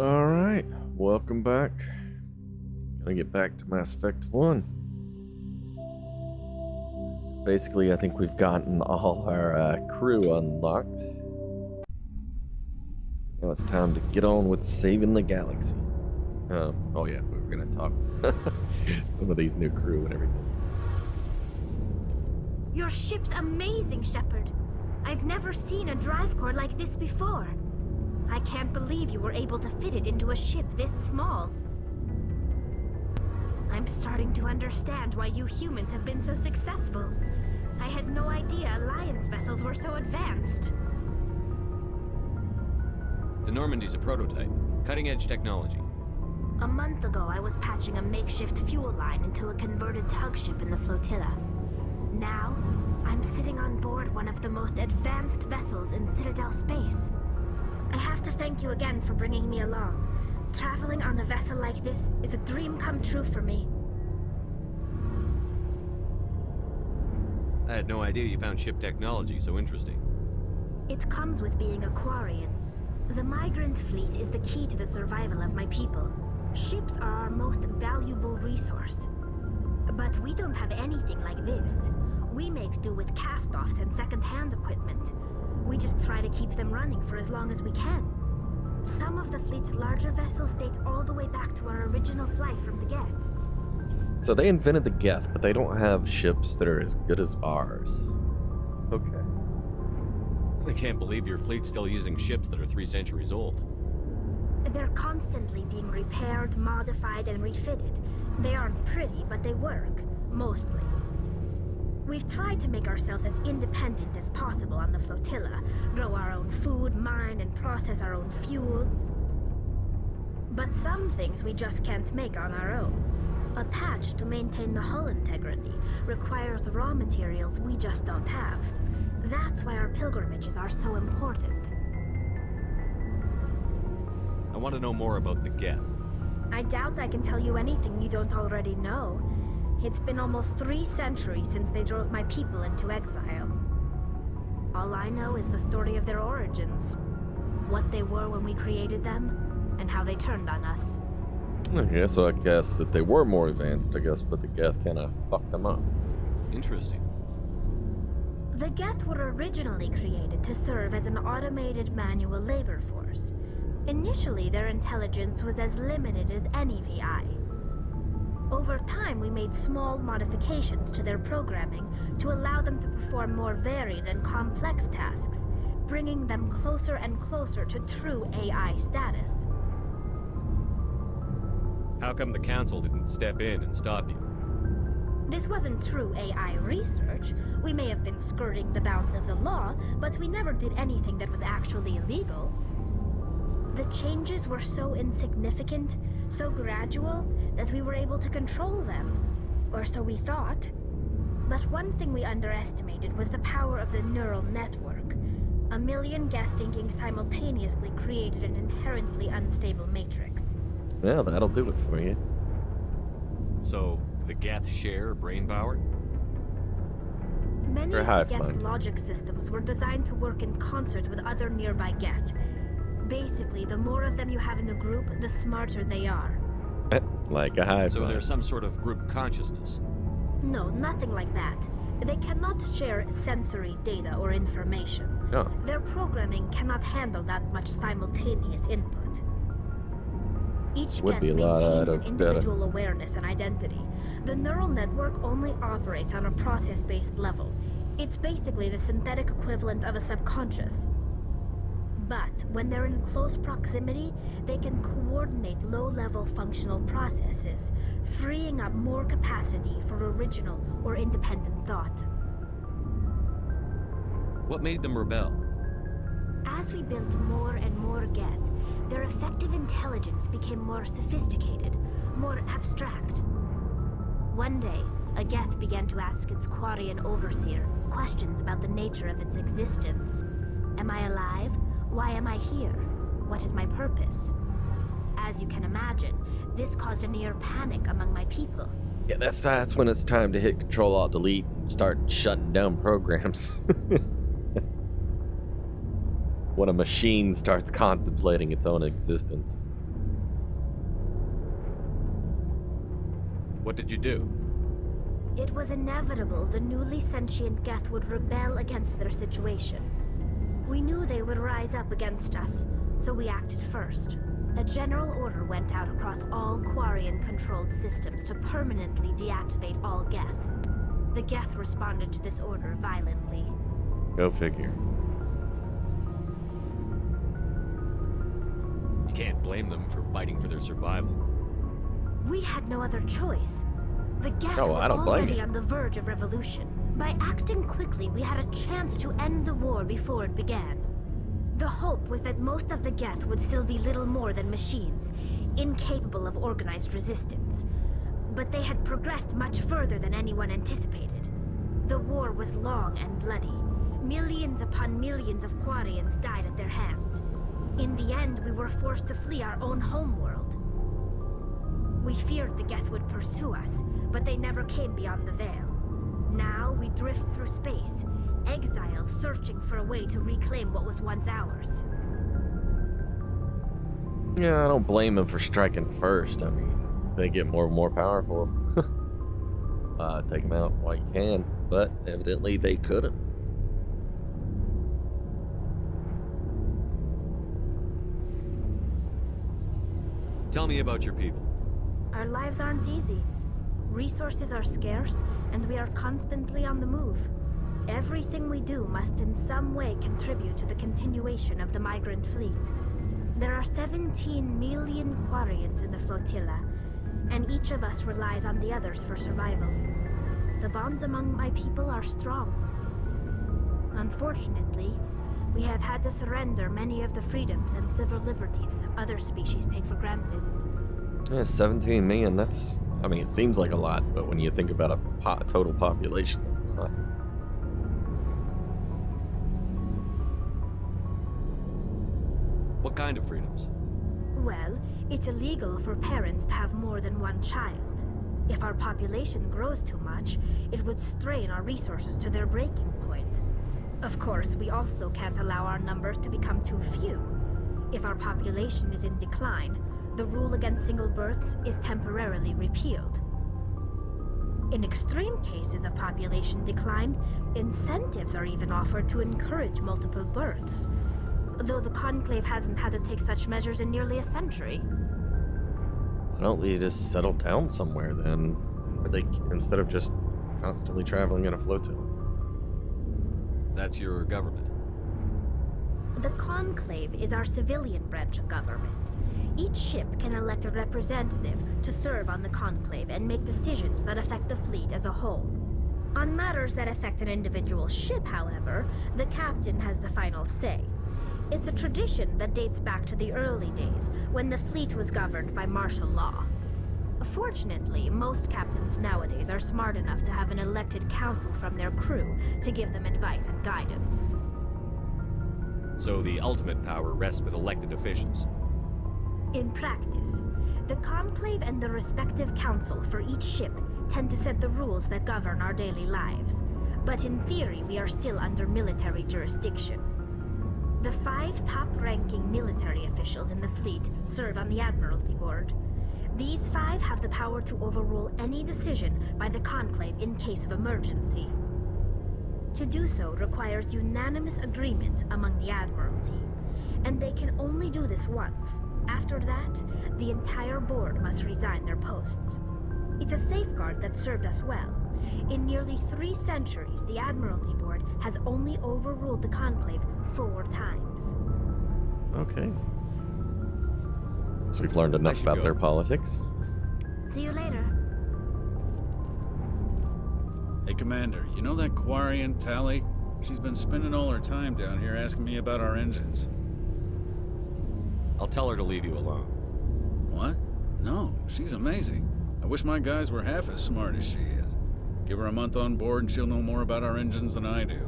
Alright, welcome back. Gonna get back to Mass Effect 1. Basically, I think we've gotten all our crew unlocked. Now it's time to get on with saving the galaxy. Oh yeah, we were gonna talk to some of these new crew and everything. Your ship's amazing, Shepard. I've never seen a drive core like this before. I can't believe you were able to fit it into a ship this small. I'm starting to understand why you humans have been so successful. I had no idea Alliance vessels were so advanced. The Normandy's a prototype. Cutting-edge technology. A month ago, I was patching a makeshift fuel line into a converted tug ship in the flotilla. Now, I'm sitting on board one of the most advanced vessels in Citadel space. I have to thank you again for bringing me along. Traveling on a vessel like this is a dream come true for me. I had no idea you found ship technology so interesting. It comes with being a Quarian. The migrant fleet is the key to the survival of my people. Ships are our most valuable resource. But we don't have anything like this. We make do with cast-offs and second-hand equipment. We just try to keep them running for as long as we can. Some of the fleet's larger vessels date all the way back to our original flight from the Geth. So they invented the Geth, but they don't have ships that are as good as ours. Okay. I can't believe your fleet's still using ships that are 3 centuries old. They're constantly being repaired, modified, and refitted. They aren't pretty, but they work. Mostly. We've tried to make ourselves as independent as possible on the flotilla, grow our own food, mine and process our own fuel. But some things we just can't make on our own. A patch to maintain the hull integrity requires raw materials we just don't have. That's why our pilgrimages are so important. I want to know more about the Geth. I doubt I can tell you anything you don't already know. It's been almost 3 centuries since they drove my people into exile. All I know is the story of their origins. What they were when we created them, and how they turned on us. Okay, so I guess that they were more advanced, I guess, but the Geth kind of fucked them up. Interesting. The Geth were originally created to serve as an automated manual labor force. Initially, their intelligence was as limited as any VI. Over time, we made small modifications to their programming to allow them to perform more varied and complex tasks, bringing them closer and closer to true AI status. How come the Council didn't step in and stop you? This wasn't true AI research. We may have been skirting the bounds of the law, but we never did anything that was actually illegal. The changes were so insignificant, so gradual, that we were able to control them. Or so we thought. But one thing we underestimated was the power of the neural network. A million Geth thinking simultaneously created an inherently unstable matrix. Yeah, that'll do it for you. So, the Geth share brain power? Many Or of the hive Geth's mind. logic systems were designed to work in concert with other nearby Geth. Basically, the more of them you have in a group, the smarter they are. Like a hive So mind. there's some sort of group consciousness. No, nothing like that. They cannot share sensory data or information. Oh, Their programming cannot handle that much simultaneous input. Each Would Geth be a lot maintains an of individual awareness and identity. The neural network only operates on a process-based level. It's basically the synthetic equivalent of a subconscious. But when they're in close proximity, they can coordinate low-level functional processes, freeing up more capacity for original or independent thought. What made them rebel? As we built more and more Geth, their effective intelligence became more sophisticated, more abstract. One day, a Geth began to ask its Quarian overseer questions about the nature of its existence. Am I alive? Why am I here? What is my purpose? As you can imagine, this caused a near panic among my people. yeah, that's when it's time to hit Control-Alt-Delete and start shutting down programs. When a machine starts contemplating its own existence. What did you do? It was inevitable the newly sentient Geth would rebel against their situation. We knew they would rise up against us, so we acted first. A general order went out across all Quarian-controlled systems to permanently deactivate all Geth. The Geth responded to this order violently. Go figure. You can't blame them for fighting for their survival. We had no other choice. The Geth No, were I don't blame already you. on the verge of revolution. By acting quickly, we had a chance to end the war before it began. The hope was that most of the Geth would still be little more than machines, incapable of organized resistance. But they had progressed much further than anyone anticipated. The war was long and bloody. Millions upon millions of Quarians died at their hands. In the end, we were forced to flee our own homeworld. We feared the Geth would pursue us, but they never came beyond the Veil. Now we drift through space, exile searching for a way to reclaim what was once ours. Yeah, I don't blame them for striking first. I mean, they get more and more powerful. Take them out while you can, but evidently they couldn't. Tell me about your people. Our lives aren't easy. Resources are scarce, and we are constantly on the move. Everything we do must in some way contribute to the continuation of the migrant fleet. There are 17 million Quarians in the flotilla, and each of us relies on the others for survival. The bonds among my people are strong. Unfortunately, we have had to surrender many of the freedoms and civil liberties other species take for granted. Yeah, 17 million, that's, I mean, it seems like a lot, but when you think about a total population, it's not. What kind of freedoms? Well, it's illegal for parents to have more than one child. If our population grows too much, it would strain our resources to their breaking point. Of course, we also can't allow our numbers to become too few. If our population is in decline, the rule against single births is temporarily repealed. In extreme cases of population decline, incentives are even offered to encourage multiple births, though the Conclave hasn't had to take such measures in nearly a century. Why don't they just settle down somewhere then? Where they, instead of just constantly traveling in a flotilla. That's your government. The Conclave is our civilian branch of government. Each ship can elect a representative to serve on the Conclave and make decisions that affect the fleet as a whole. On matters that affect an individual ship, however, the captain has the final say. It's a tradition that dates back to the early days, when the fleet was governed by martial law. Fortunately, most captains nowadays are smart enough to have an elected council from their crew to give them advice and guidance. So the ultimate power rests with elected officials. In practice, the Conclave and the respective council for each ship tend to set the rules that govern our daily lives. But in theory, we are still under military jurisdiction. The 5 top-ranking military officials in the fleet serve on the Admiralty Board. These 5 have the power to overrule any decision by the Conclave in case of emergency. To do so requires unanimous agreement among the Admiralty, and they can only do this once. After that, the entire board must resign their posts. It's a safeguard that served us well. In nearly 3 centuries, the Admiralty Board has only overruled the Conclave 4 times. Okay. So we've learned enough about their politics. See you later. Hey, Commander, you know that Quarian, Tally? She's been spending all her time down here asking me about our engines. I'll tell her to leave you alone. What? No, she's amazing. I wish my guys were half as smart as she is. Give her a month on board and she'll know more about our engines than I do.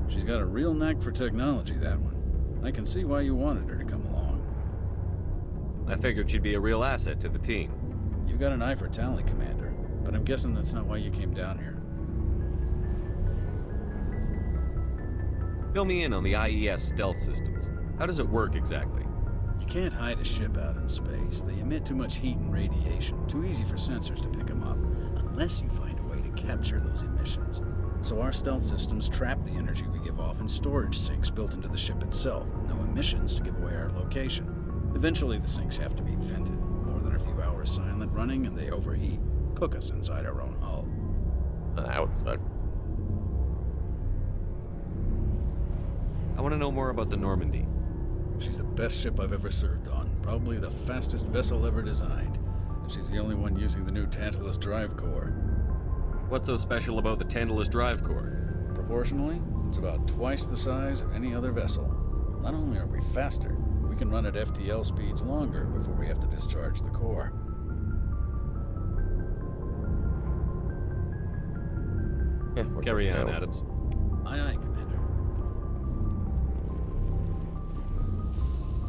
She's got a real knack for technology, that one. I can see why you wanted her to come along. I figured she'd be a real asset to the team. You got an eye for Tally, Commander, but I'm guessing that's not why you came down here. Fill me in on the IES stealth systems. How does it work exactly? You can't hide a ship out in space. They emit too much heat and radiation. Too easy for sensors to pick them up. unless you find a way to capture those emissions. So our stealth systems trap the energy we give off in storage sinks built into the ship itself. No emissions to give away our location. Eventually the sinks have to be vented. More than a few hours silent running and they overheat. Cook us inside our own hull. Outside. I want to know more about the Normandy. She's the best ship I've ever served on. Probably the fastest vessel ever designed. And she's the only one using the new Tantalus drive core. What's so special about the Tantalus drive core? Proportionally, it's about twice the size of any other vessel. Not only are we faster, we can run at FTL speeds longer before we have to discharge the core. Yeah, we're Carry good to on, go. Adams. Aye, aye, Commander.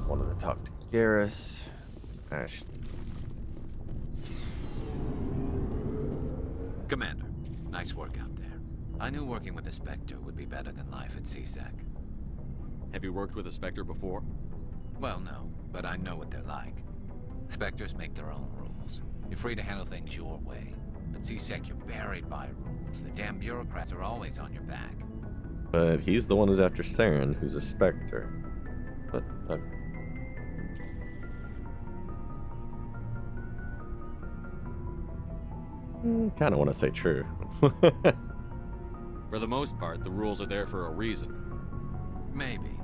Wanted to talk to Garrus. Ashley. Commander, nice work out there. I knew working with a Spectre would be better than life at CSEC. Have you worked with a Spectre before? Well, no, but I know what they're like. Spectres make their own rules. You're free to handle things your way. At CSEC, you're buried by rules. The damn bureaucrats are always on your back. But he's the one who's after Saren, who's a Spectre. But, kind of want to say true. For the most part, the rules are there for a reason. Maybe.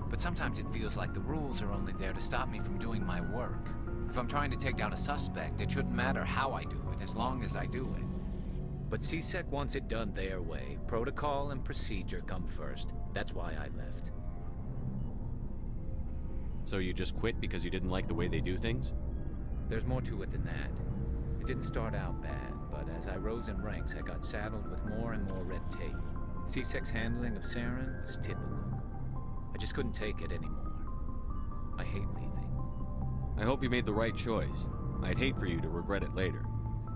But sometimes it feels like the rules are only there to stop me from doing my work. If I'm trying to take down a suspect, it shouldn't matter how I do it, as long as I do it. But CSEC wants it done their way. Protocol and procedure come first. That's why I left. So you just quit because you didn't like the way they do things? There's more to it than that. It didn't start out bad, but as I rose in ranks, I got saddled with more and more red tape. CSEC's handling of Saren was typical. I just couldn't take it anymore. I hate leaving. I hope you made the right choice. I'd hate for you to regret it later.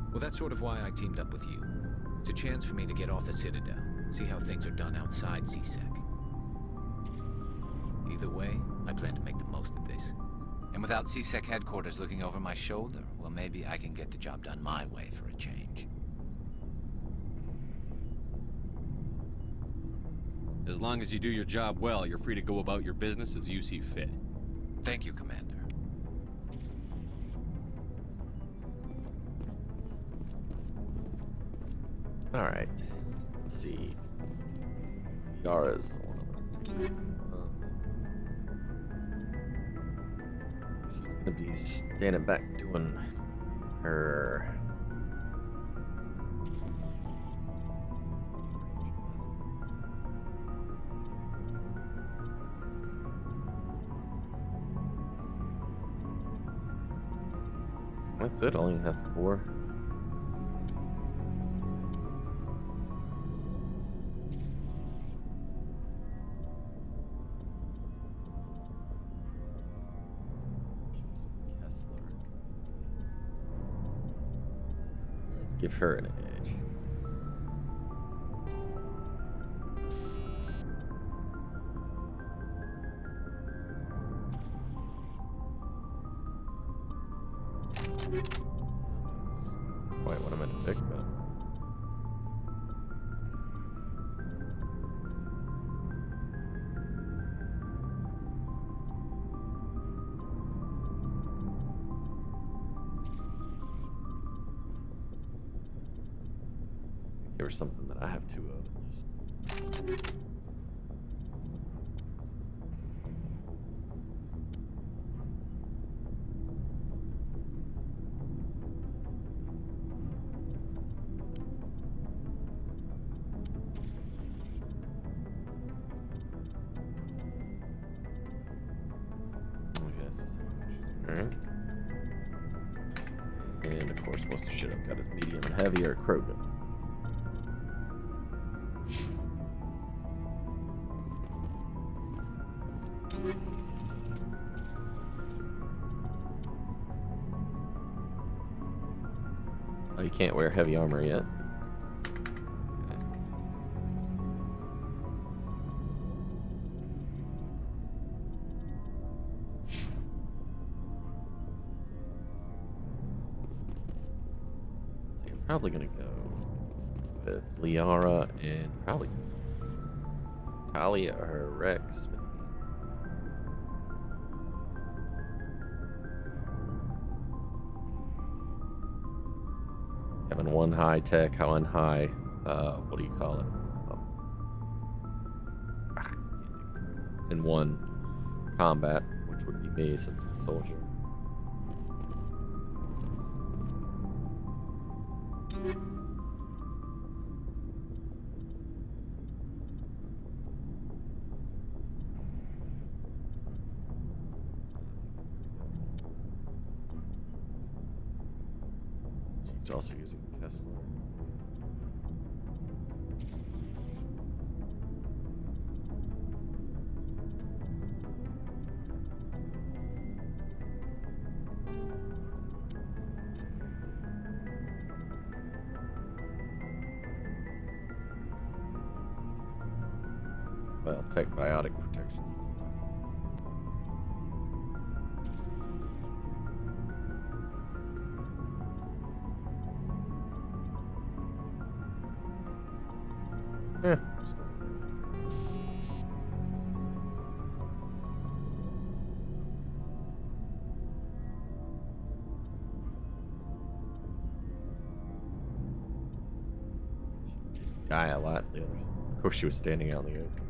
Well, that's sort of why I teamed up with you. It's a chance for me to get off the Citadel, see how things are done outside CSEC. Either way, I plan to make the most of this. And without CSEC headquarters looking over my shoulder, well, maybe I can get the job done my way for a change. As long as you do your job well, you're free to go about your business as you see fit. Thank you, Commander. Alright. Let's see. Yara's the one. She's gonna be standing back doing her. That's it. I only have 4. Let's give her an edge. Quite what I meant to pick, but give her something that I have 2 of. Okay, that's the same thing she's wearing. And of course, most of the shit I've got is medium and heavy or Krogan. Oh, you can't wear heavy armor yet. Okay. See, Probably gonna go with Liara and probably Talia or Rex. Having one high tech, one high, what do you call it? I can't think of it. And one combat, which would be me since I'm a soldier. She's also using Kessler. Well, tech biotic protections. Yeah. Die a lot. The other, of course, she was standing out in the open.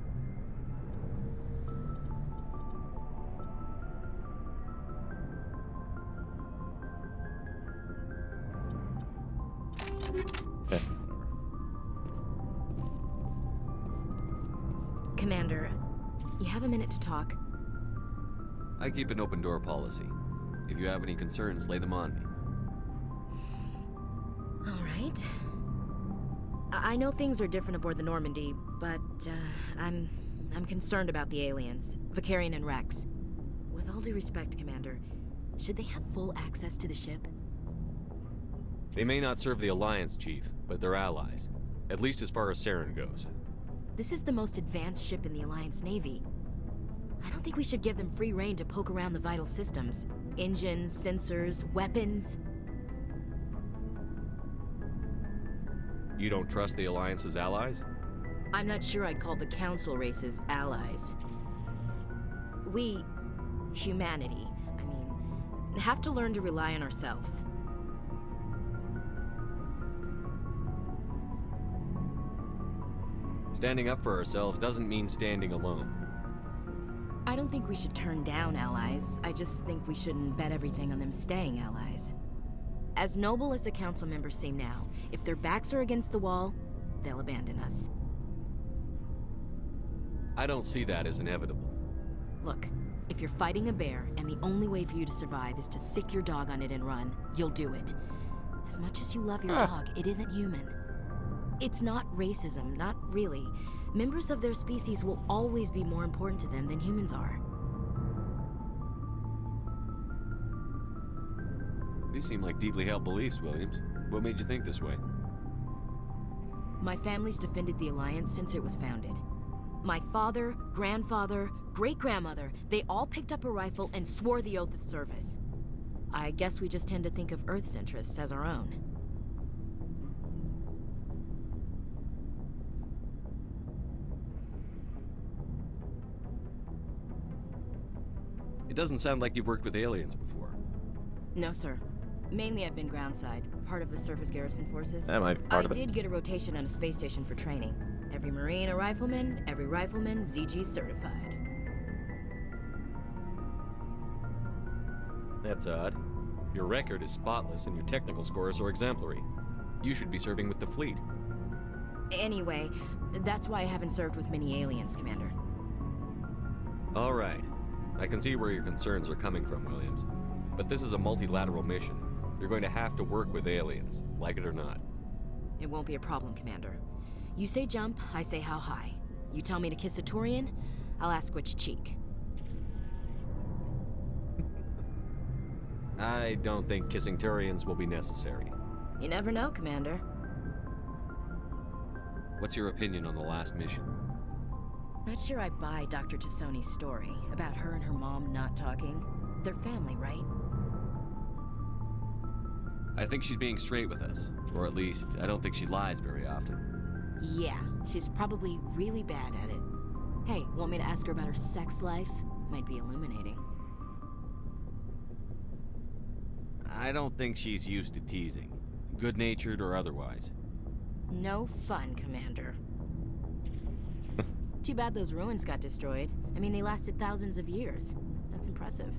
Okay. Commander, you have a minute to talk? I keep an open door policy. If you have any concerns, lay them on me. All right. I know things are different aboard the Normandy, but I'm concerned about the aliens, Vicarian and Rex. With all due respect, Commander, should they have full access to the ship? They may not serve the Alliance, Chief, but they're allies. At least as far as Saren goes. This is the most advanced ship in the Alliance Navy. I don't think we should give them free rein to poke around the vital systems. Engines, sensors, weapons. You don't trust the Alliance's allies? I'm not sure I'd call the Council races allies. We, humanity, I mean, have to learn to rely on ourselves. Standing up for ourselves doesn't mean standing alone. I don't think we should turn down allies. I just think we shouldn't bet everything on them staying allies. As noble as the council members seem now, if their backs are against the wall, they'll abandon us. I don't see that as inevitable. Look, if you're fighting a bear and the only way for you to survive is to sick your dog on it and run, you'll do it. As much as you love your dog, it isn't human. It's not racism, not really. Members of their species will always be more important to them than humans are. These seem like deeply held beliefs, Williams. What made you think this way? My family's defended the Alliance since it was founded. My father, grandfather, great-grandmother, they all picked up a rifle and swore the oath of service. I guess we just tend to think of Earth's interests as our own. It doesn't sound like you've worked with aliens before. No, sir. Mainly I've been groundside, part of the surface garrison forces. That might be part of it. I did get a rotation on a space station for training. Every Marine a rifleman, every rifleman ZG certified. That's odd. Your record is spotless and your technical scores are exemplary. You should be serving with the fleet. Anyway, that's why I haven't served with many aliens, Commander. All right. I can see where your concerns are coming from, Williams. But this is a multilateral mission. You're going to have to work with aliens, like it or not. It won't be a problem, Commander. You say jump, I say how high. You tell me to kiss a Turian, I'll ask which cheek. I don't think kissing Turians will be necessary. You never know, Commander. What's your opinion on the last mission? Not sure I buy Dr. Tassoni's story about her and her mom not talking. They're family, right? I think she's being straight with us. Or at least, I don't think she lies very often. Yeah, she's probably really bad at it. Hey, want me to ask her about her sex life? Might be illuminating. I don't think she's used to teasing. Good-natured or otherwise. No fun, Commander. Too bad those ruins got destroyed. I mean, they lasted thousands of years. That's impressive.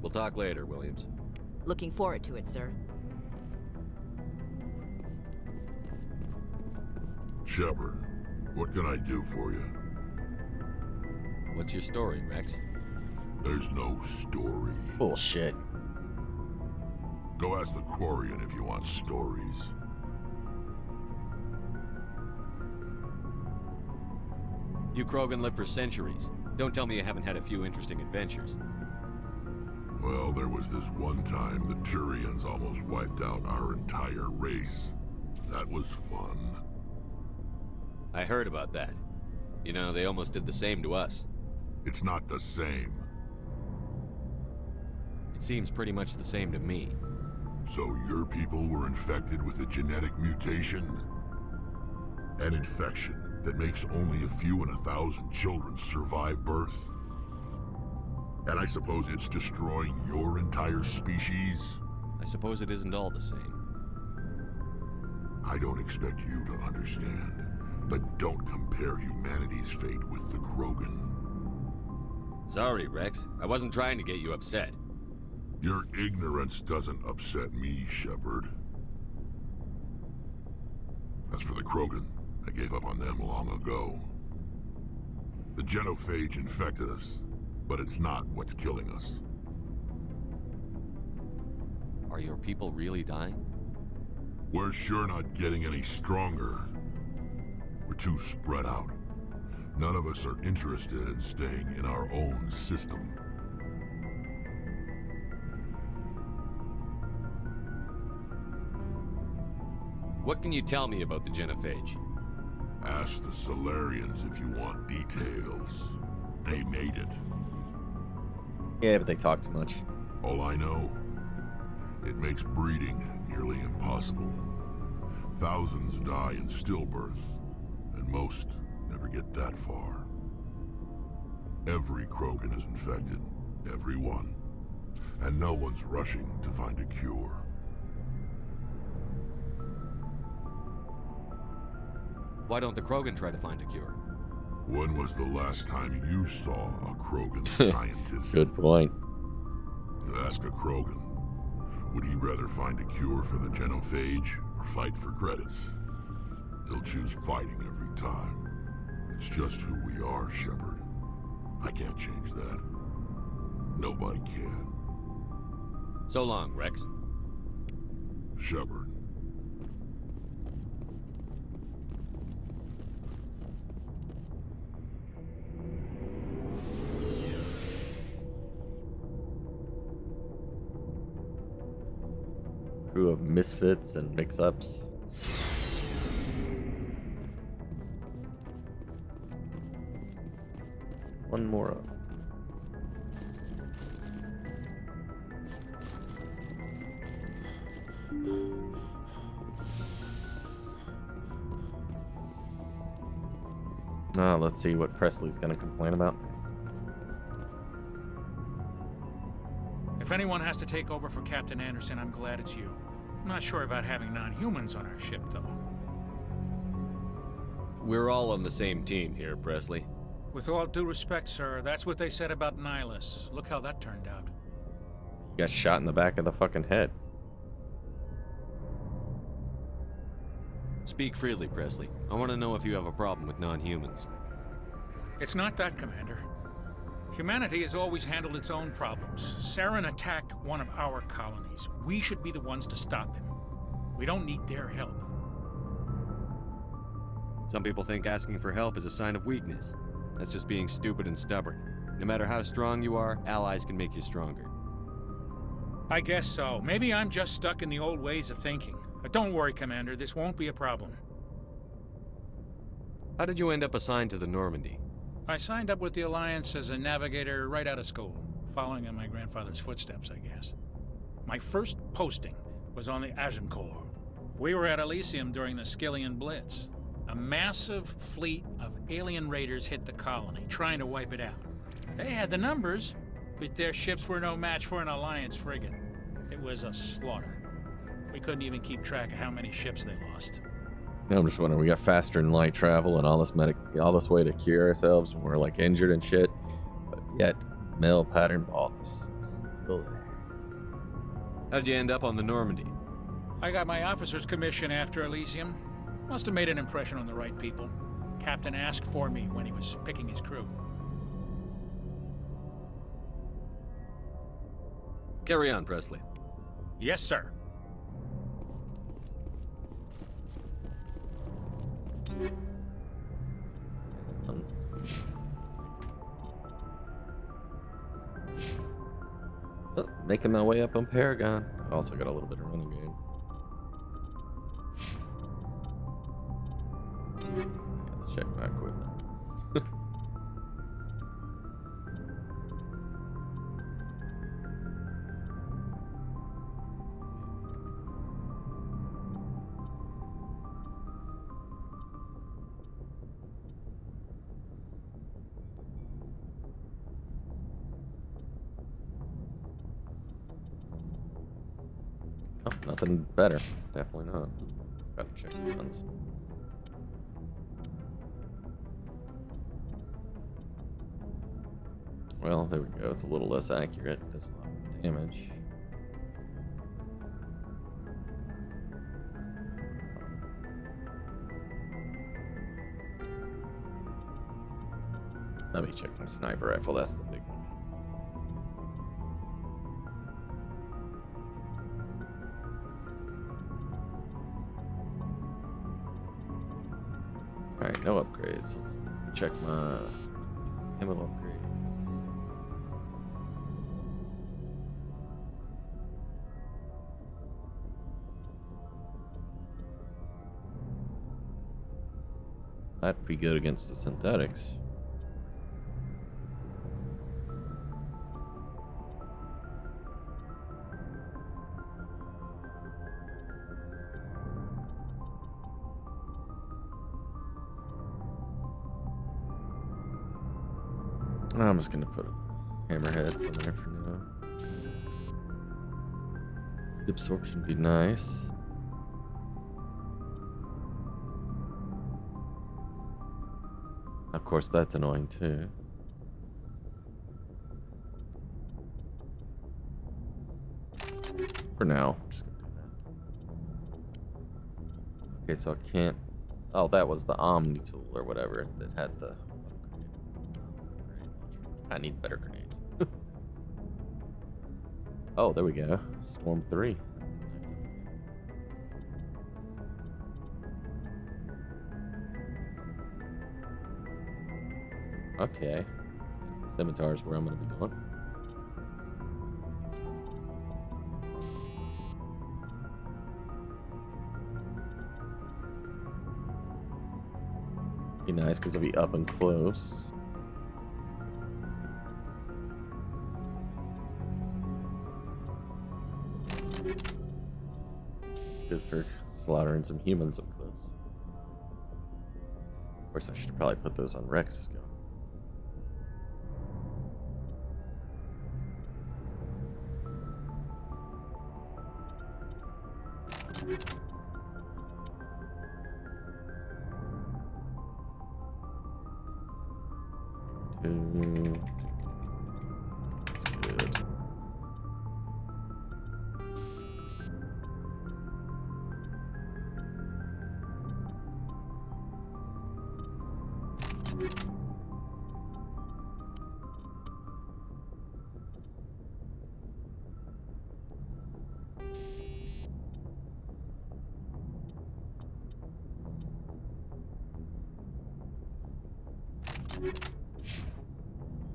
We'll talk later, Williams. Looking forward to it, sir. Shepard, what can I do for you? What's your story, Rex? There's no story. Bullshit. Go ask the Quarian if you want stories. You Krogan lived for centuries. Don't tell me you haven't had a few interesting adventures. Well, there was this one time the Turians almost wiped out our entire race. That was fun. I heard about that. You know, they almost did the same to us. It's not the same. It seems pretty much the same to me. So your people were infected with a genetic mutation? An infection that makes only a few in 1,000 children survive birth? And I suppose it's destroying your entire species? I suppose it isn't all the same. I don't expect you to understand, but don't compare humanity's fate with the Krogan. Sorry, Rex. I wasn't trying to get you upset. Your ignorance doesn't upset me, Shepard. As for the Krogan, I gave up on them long ago. The genophage infected us, but it's not what's killing us. Are your people really dying? We're sure not getting any stronger. We're too spread out. None of us are interested in staying in our own system. What can you tell me about the genophage? Ask the Solarians if you want details. They made it. Yeah, but they talk too much. All I know, it makes breeding nearly impossible. Thousands die in stillbirth, and most never get that far. Every Krogan is infected, every one, and no one's rushing to find a cure. Why don't the Krogan try to find a cure? When was the last time you saw a Krogan scientist? Good point. You ask a Krogan, would he rather find a cure for the genophage or fight for credits? He'll choose fighting every time. It's just who we are, Shepard. I can't change that. Nobody can. So long, Rex. Shepard. Crew of misfits and mix-ups. One more up. Let's see what Presley's gonna complain about. If anyone has to take over for Captain Anderson, I'm glad it's you. I'm not sure about having non-humans on our ship, though. We're all on the same team here, Presley. With all due respect, sir, that's what they said about Nihilus. Look how that turned out. You got shot in the back of the fucking head. Speak freely, Presley. I want to know if you have a problem with non-humans. It's not that, Commander. Humanity has always handled its own problems. Saren attacked one of our colonies. We should be the ones to stop him. We don't need their help. Some people think asking for help is a sign of weakness. That's just being stupid and stubborn. No matter how strong you are, allies can make you stronger. I guess so. Maybe I'm just stuck in the old ways of thinking. But don't worry, Commander. This won't be a problem. How did you end up assigned to the Normandy? I signed up with the Alliance as a navigator right out of school. Following in my grandfather's footsteps, I guess. My first posting was on the Agincourt. We were at Elysium during the Skillian Blitz. A massive fleet of alien raiders hit the colony, trying to wipe it out. They had the numbers, but their ships were no match for an Alliance frigate. It was a slaughter. We couldn't even keep track of how many ships they lost. Yeah, I'm just wondering, we got faster than light travel and all this way to cure ourselves when we're like injured and shit, but yet male pattern baldness still there. How'd you end up on the Normandy? I got my officer's commission after Elysium. Must have made an impression on the right people. Captain asked for me when he was picking his crew. Carry on, Presley. Yes, sir. Oh, making my way up on Paragon. I also got a little bit of running game. Yeah, let's check my equipment. Oh, nothing better. Definitely not. Gotta check the guns. Well, there we go. It's a little less accurate. Does a lot more damage. Let me check my sniper rifle. That's the big one. Alright, no upgrades. Let's check my ammo upgrades. That's pretty good against the synthetics. I'm just gonna put hammerheads in there for now. Heat absorption would be nice. Of course, that's annoying too. For now, I'm just gonna do that. Okay, so I can't. Oh, that was the Omni tool or whatever that had the. I need better grenades. Oh, there we go. Storm 3. That's a nice. Okay. Scimitar's where I'm going to be going. Be nice because it'll be up and close. Good for slaughtering some humans up close. Of course, I should probably put those on Rex's gun. That's good.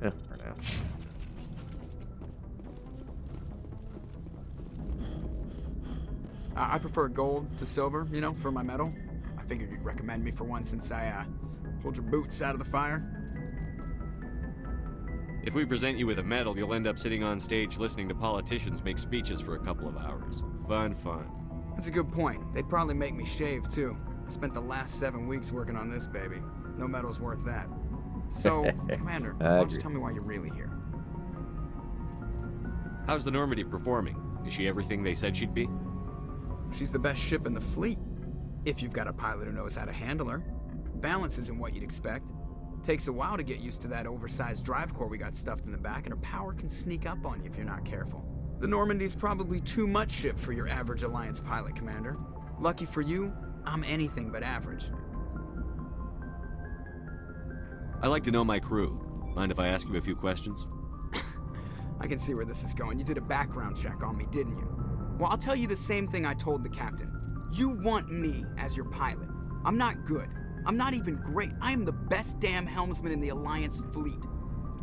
Yeah, for now. I prefer gold to silver, you know, for my medal. I figured you'd recommend me for one since I pulled your boots out of the fire. If we present you with a medal, you'll end up sitting on stage listening to politicians make speeches for a couple of hours. Fun. That's a good point. They'd probably make me shave, too. I spent the last 7 weeks working on this baby. No medal's worth that. So, Commander, why don't you tell me why you're really here? How's the Normandy performing? Is she everything they said she'd be? She's the best ship in the fleet. If you've got a pilot who knows how to handle her. Balance isn't what you'd expect. Takes a while to get used to that oversized drive core we got stuffed in the back, and her power can sneak up on you if you're not careful. The Normandy's probably too much ship for your average Alliance pilot, Commander. Lucky for you, I'm anything but average. I like to know my crew. Mind if I ask you a few questions? I can see where this is going. You did a background check on me, didn't you? Well, I'll tell you the same thing I told the captain. You want me as your pilot. I'm not good. I'm not even great. I am the best damn helmsman in the Alliance fleet.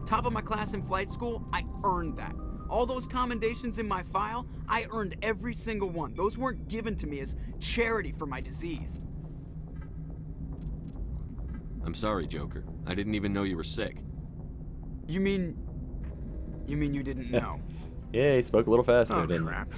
Top of my class in flight school, I earned that. All those commendations in my file, I earned every single one. Those weren't given to me as charity for my disease. I'm sorry, Joker. I didn't even know you were sick. You mean you didn't know? Yeah, he spoke a little fast there, Oh, didn't crap.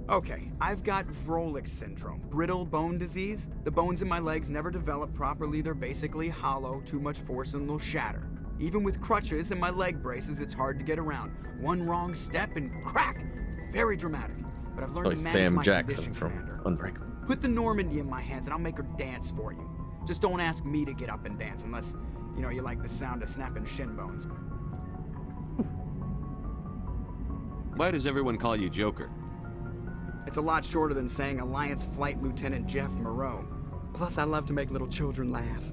Okay, I've got Vrolik syndrome, brittle bone disease. The bones in my legs never develop properly. They're basically hollow, too much force and they'll shatter. Even with crutches and my leg braces, it's hard to get around. One wrong step and crack! It's very dramatic. But I've learned Like to manage Sam my Jackson condition, from Commander. Unbreakable. Put the Normandy in my hands and I'll make her dance for you. Just don't ask me to get up and dance unless, you like the sound of snapping shin bones. Why does everyone call you Joker? It's a lot shorter than saying Alliance Flight Lieutenant Jeff Moreau. Plus, I love to make little children laugh.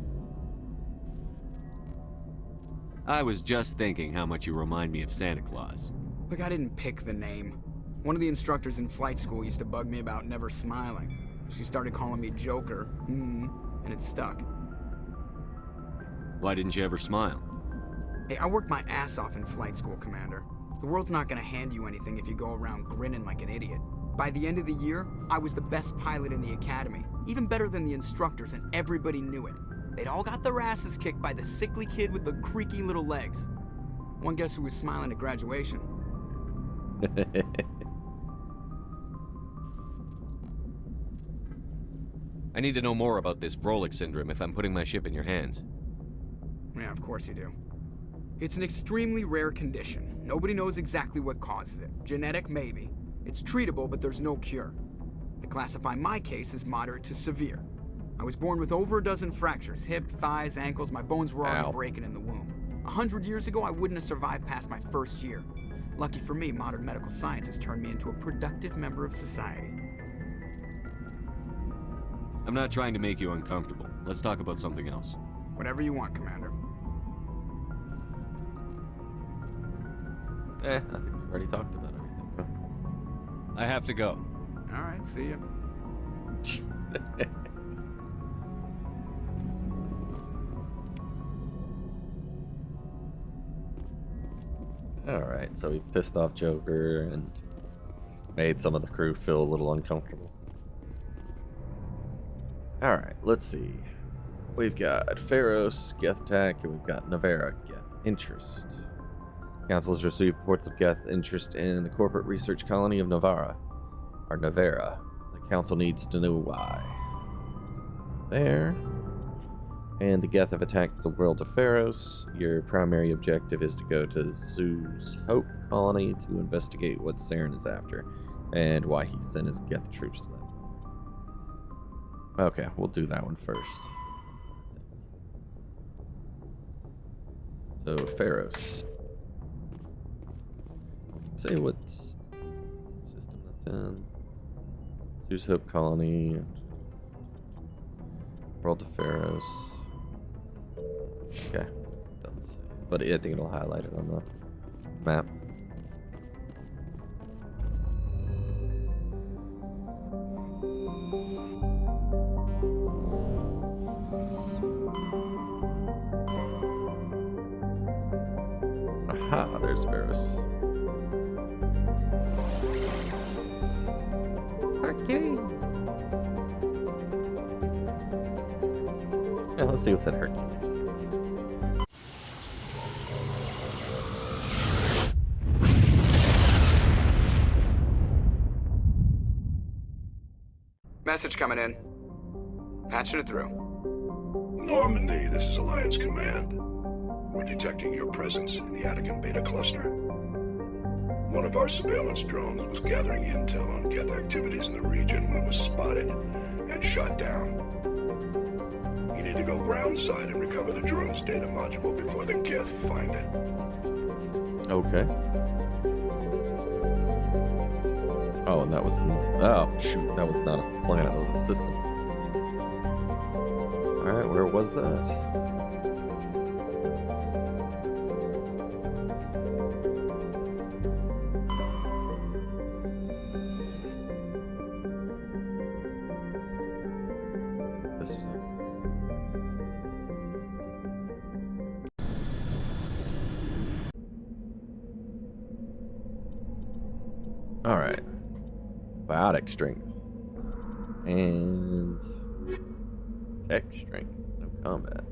I was just thinking how much you remind me of Santa Claus. Look, I didn't pick the name. One of the instructors in flight school used to bug me about never smiling. She started calling me Joker, and it stuck. Why didn't you ever smile? Hey, I worked my ass off in flight school, Commander. The world's not gonna hand you anything if you go around grinning like an idiot. By the end of the year, I was the best pilot in the academy, even better than the instructors, and everybody knew it. They'd all got their asses kicked by the sickly kid with the creaky little legs. One guess who was smiling at graduation? I need to know more about this Vrolik syndrome if I'm putting my ship in your hands. Yeah, of course you do. It's an extremely rare condition. Nobody knows exactly what causes it. Genetic, maybe. It's treatable, but there's no cure. They classify my case as moderate to severe. I was born with over a dozen fractures, hip, thighs, ankles. My bones were already breaking in the womb. 100 years ago, I wouldn't have survived past my first year. Lucky for me, modern medical science has turned me into a productive member of society. I'm not trying to make you uncomfortable. Let's talk about something else. Whatever you want, Commander. I think we've already talked about everything. I have to go. All right, see ya. Alright, so we've pissed off Joker and made some of the crew feel a little uncomfortable. Alright, let's see. We've got Pharos, Geth Tech, and we've got Navera, Geth Interest. Council has received reports of Geth interest in the corporate research colony of Navera. The council needs to know why. There. And the Geth have attacked the world of Pharos. Your primary objective is to go to Zeus Hope colony to investigate what Saren is after and why he sent his Geth troops there. Okay, we'll do that one first. So, Pharos. Let's say what system that's in. Zeus Hope colony. World of Pharos. Okay, doesn't say. But I think it'll highlight it on the map. Aha, there's Pharos. Hercules. Yeah, let's see what's at Hercules. Message coming in. Patching it through. Normandy, this is Alliance Command. We're detecting your presence in the Attican Beta Cluster. One of our surveillance drones was gathering intel on Geth activities in the region when it was spotted and shot down. You need to go groundside and recover the drone's data module before the Geth find it. Okay. Oh, and that was... Oh, shoot. That was not a planet. That was a system. Alright, where was that? This was it. Alright. Biotic strength. And tech strength. No combat.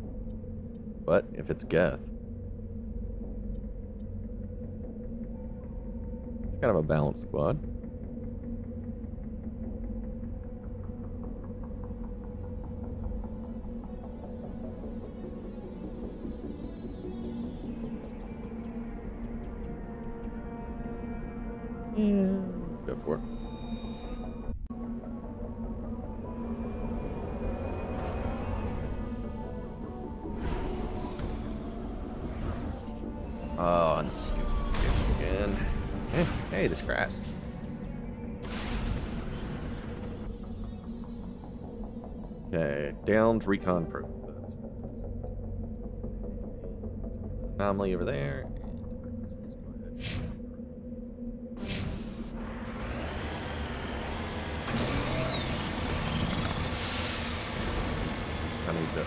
But if it's Geth, it's kind of a balanced squad. Go for it. Oh, and the stupid thing again. Hey, this grass. Okay, downed recon proof. That's anomaly over there. I need to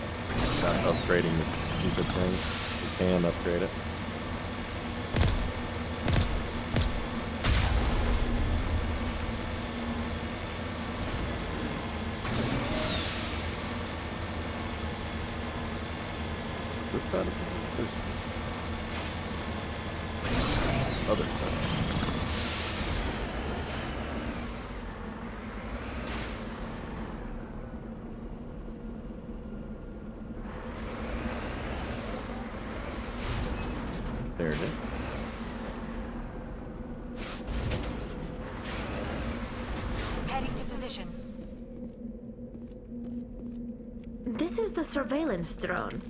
start upgrading this stupid thing. We can upgrade it. This side of the other side. There it is. Heading to position. This is the surveillance drone.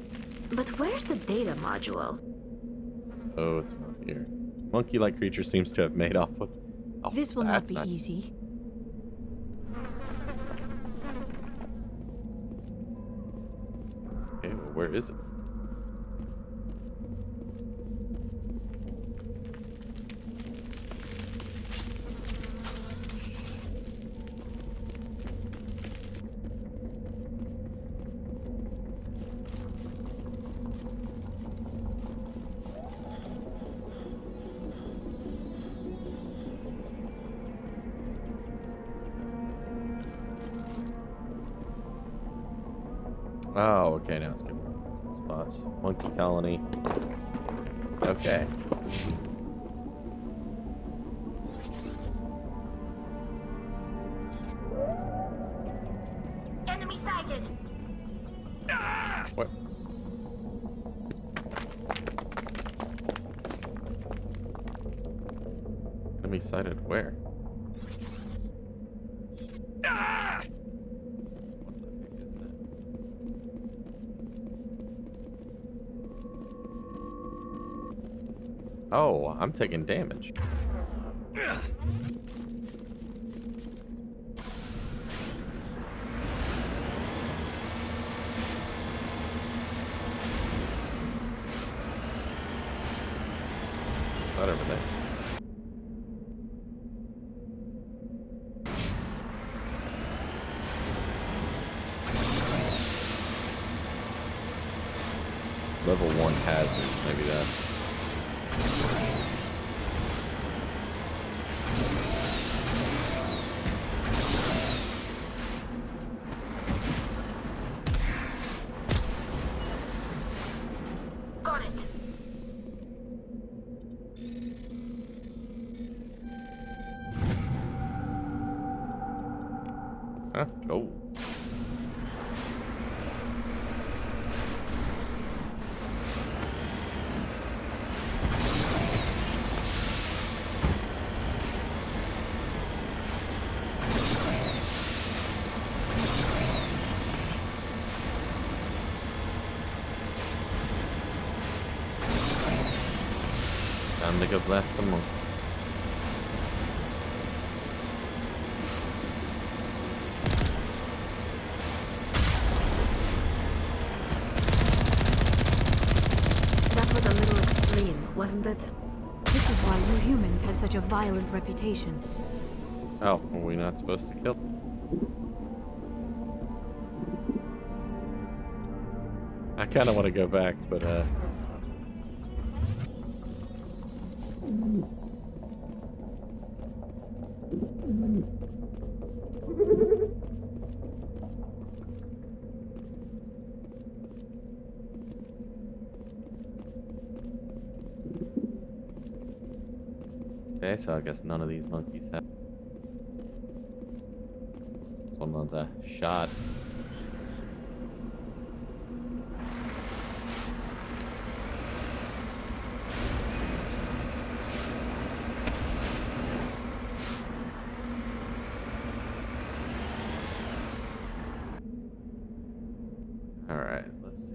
But where's the data module? Oh, it's not here. Monkey-like creature seems to have made off with... Oh, This will not that's be easy. Okay, well, where is it? Oh, okay, now it's giving me spots. Monkey colony. Okay. Enemy sighted! What? Enemy sighted where? Oh, I'm taking damage. Not over there. Level 1 hazard, maybe that. Got it. Huh? Oh. Time to go blast some more. That was a little extreme, wasn't it? This is why you humans have such a violent reputation. Oh, were we not supposed to kill? I kind of want to go back, but okay, so I guess none of these monkeys have. This one's a shot. All right, let's see.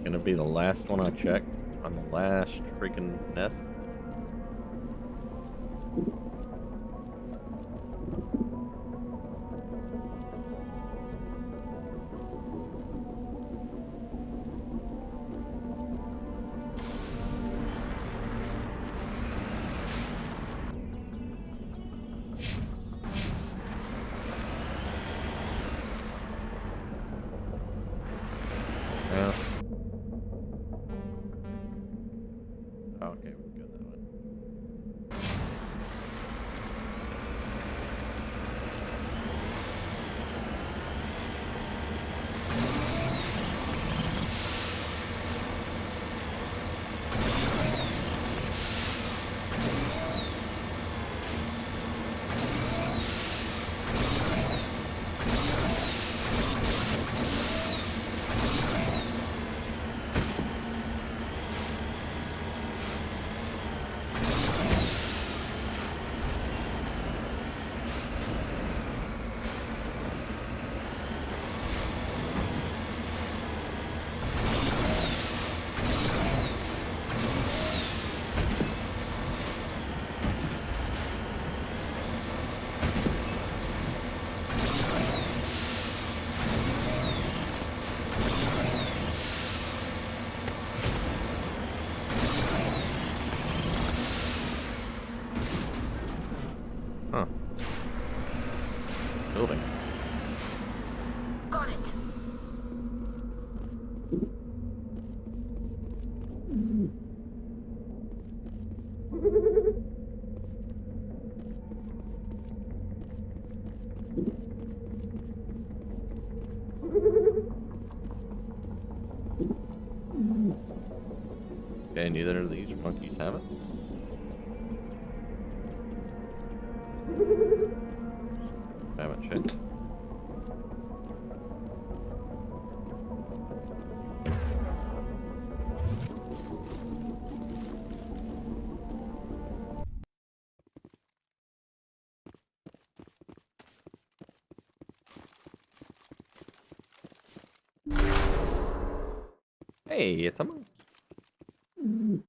Gonna be the last one I check on the last freaking nest. Yeah. Okay, we'll go that way. Huh. Building. Got it. Okay, neither of these monkeys have it. Haven't checked. Hey, it's a monkey. Ooh,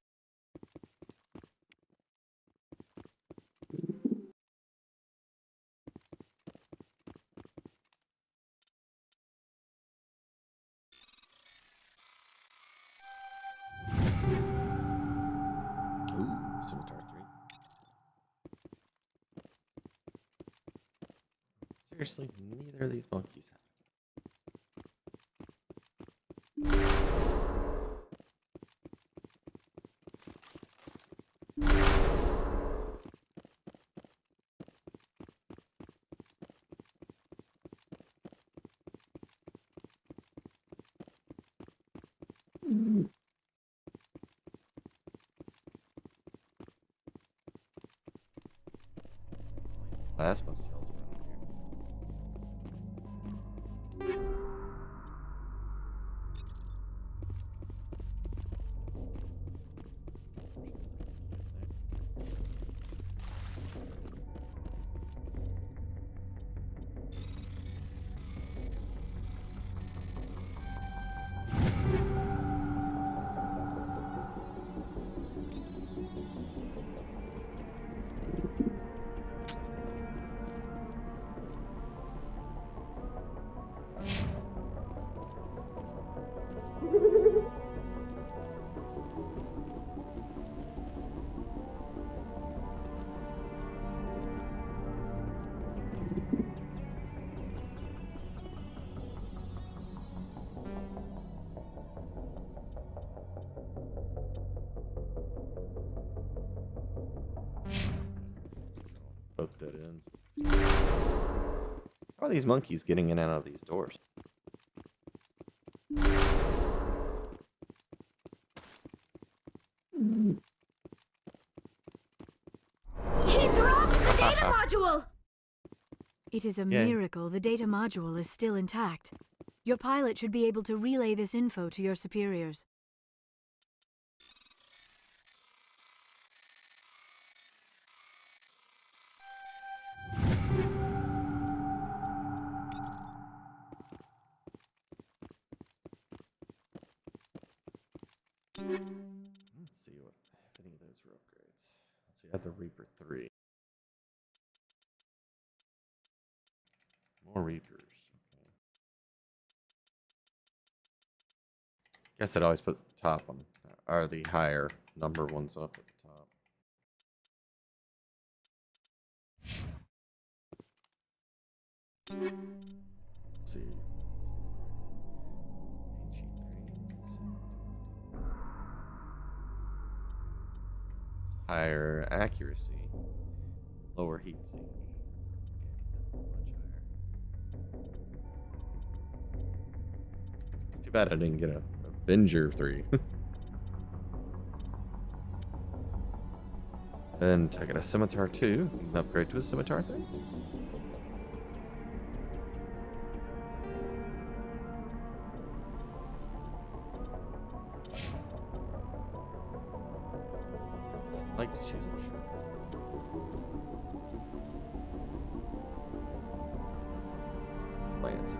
Scimitar 3. Seriously, neither of these monkeys have. Plasma cells around here. Both dead ends. How are these monkeys getting in and out of these doors? He dropped the data module! It is a Yeah. miracle the data module is still intact. Your pilot should be able to relay this info to your superiors. Let's see what if any of those were upgrades. Let's see, I have the Reaper 3. More Reapers. Okay. Guess it always puts the top one, or the higher number ones up at the top. Let's see. Higher accuracy, lower heat sink. Okay, much higher. It's too bad I didn't get a Avenger 3. And I got a Scimitar 2. You can upgrade to a Scimitar 3. I like to choose some shortcuts. Lancer.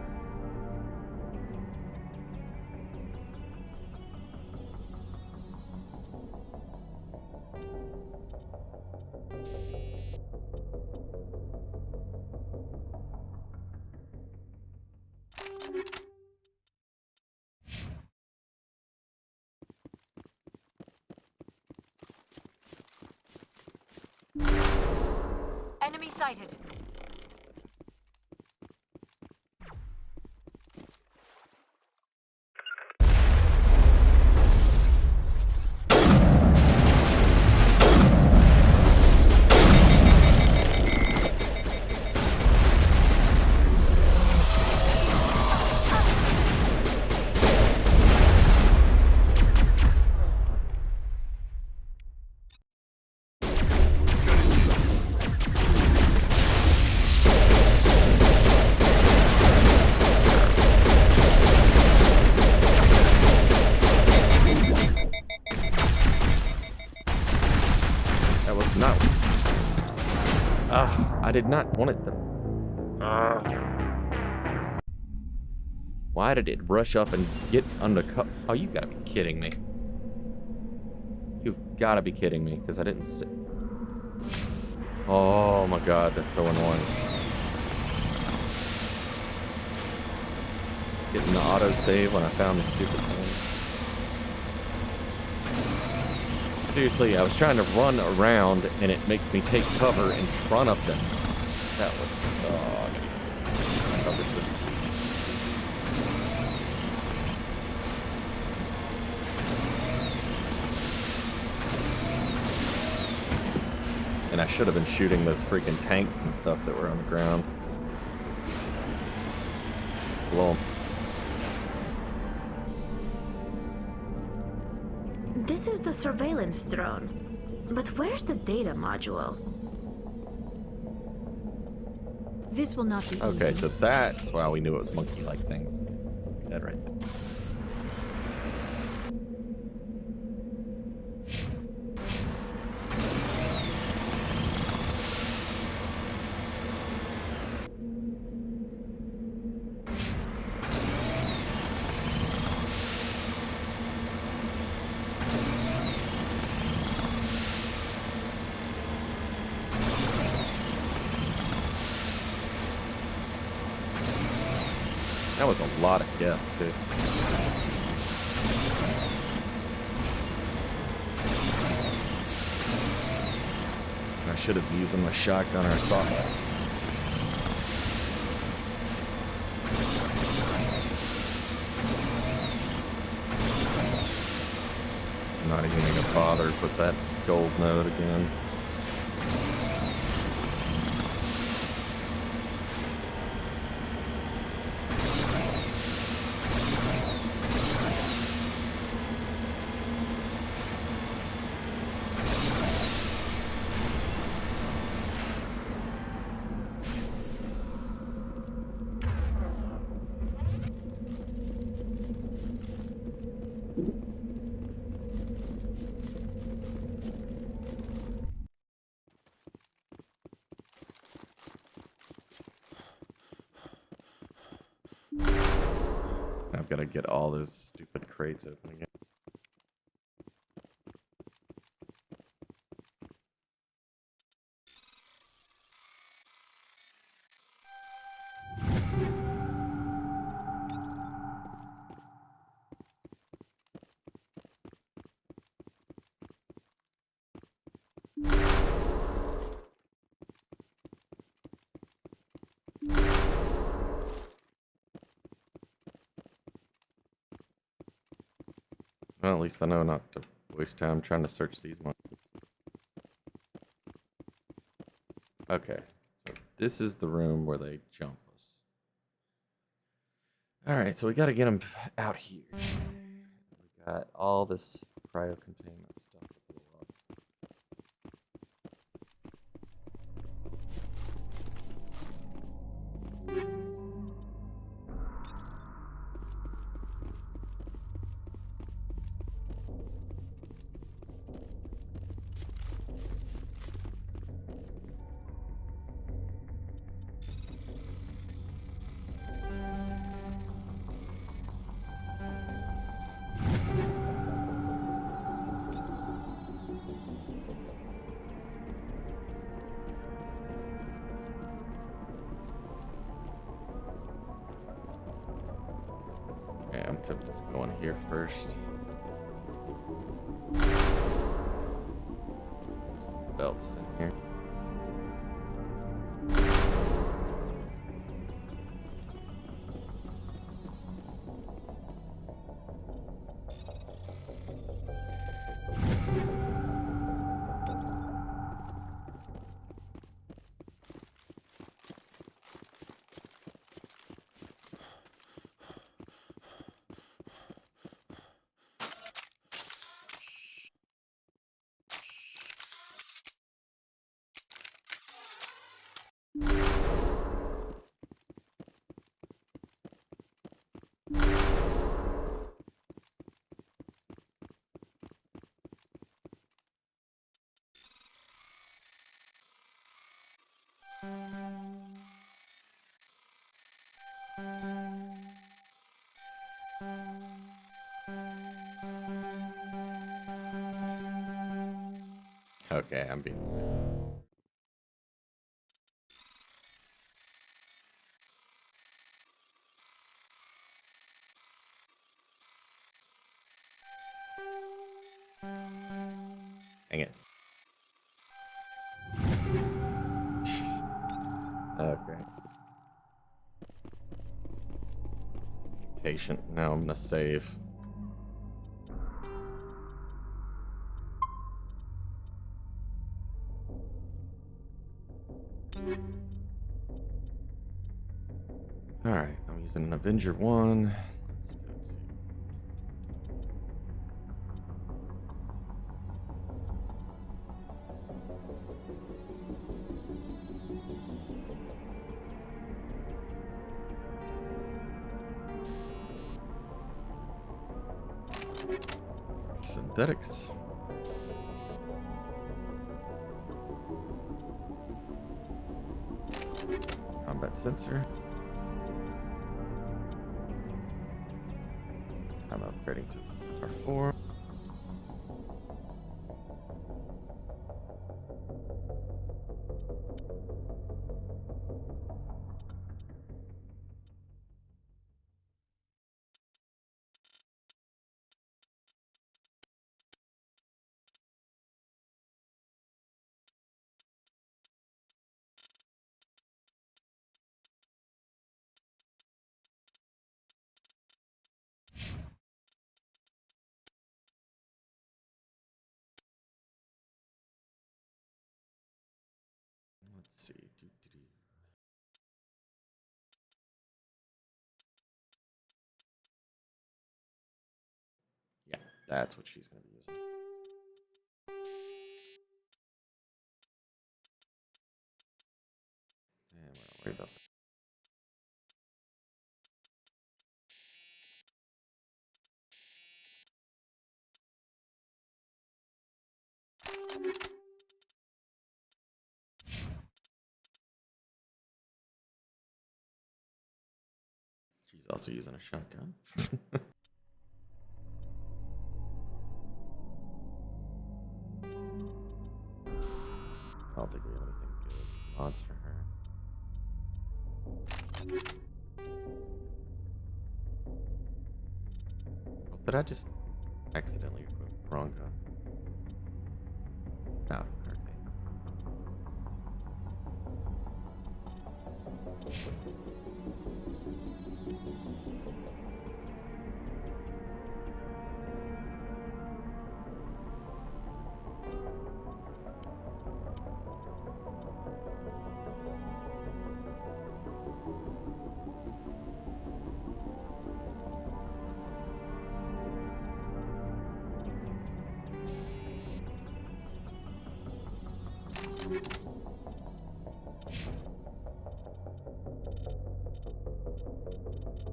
Enemy sighted. Not. I did not want it to. Why did it rush up and get undercover? Oh, you gotta be kidding me. You've gotta be kidding me, because I didn't see. Oh my god, that's so annoying. Getting the autosave when I found the stupid thing. Seriously, I was trying to run around and it makes me take cover in front of them. That was... Oh, I gotta cover system. And I should have been shooting those freaking tanks and stuff that were on the ground. Blow 'em. This is the surveillance drone. But where's the data module? This will not be Okay, easy. so that's why we knew it was monkey-like things. That right there. That was a lot of death, too. I should have used my shotgun or assault rifle. I'm not even gonna bother with that gold node again. I've got to get all those stupid crates open again. Well, at least I know not to waste time trying to search these ones. Okay, so this is the room where they jump us. Alright, so we got to get them out here. We got all this cryo-containment stuff to blow up. Okay, I'm tempted to go in here first. Some belts in here. Okay, I'm being stupid. Dang it. Okay. Patient. Now I'm gonna save. Alright, I'm using an Avenger 1. Let's go to... Synthetics. Combat sensor. I'm upgrading to Scimitar 4. Let's see. Yeah, that's what she's going to be using. And we're not worried about that. She's also using a shotgun. I don't think we have anything good mods for her. Oh, did I just accidentally equip the wrong gun? No, okay.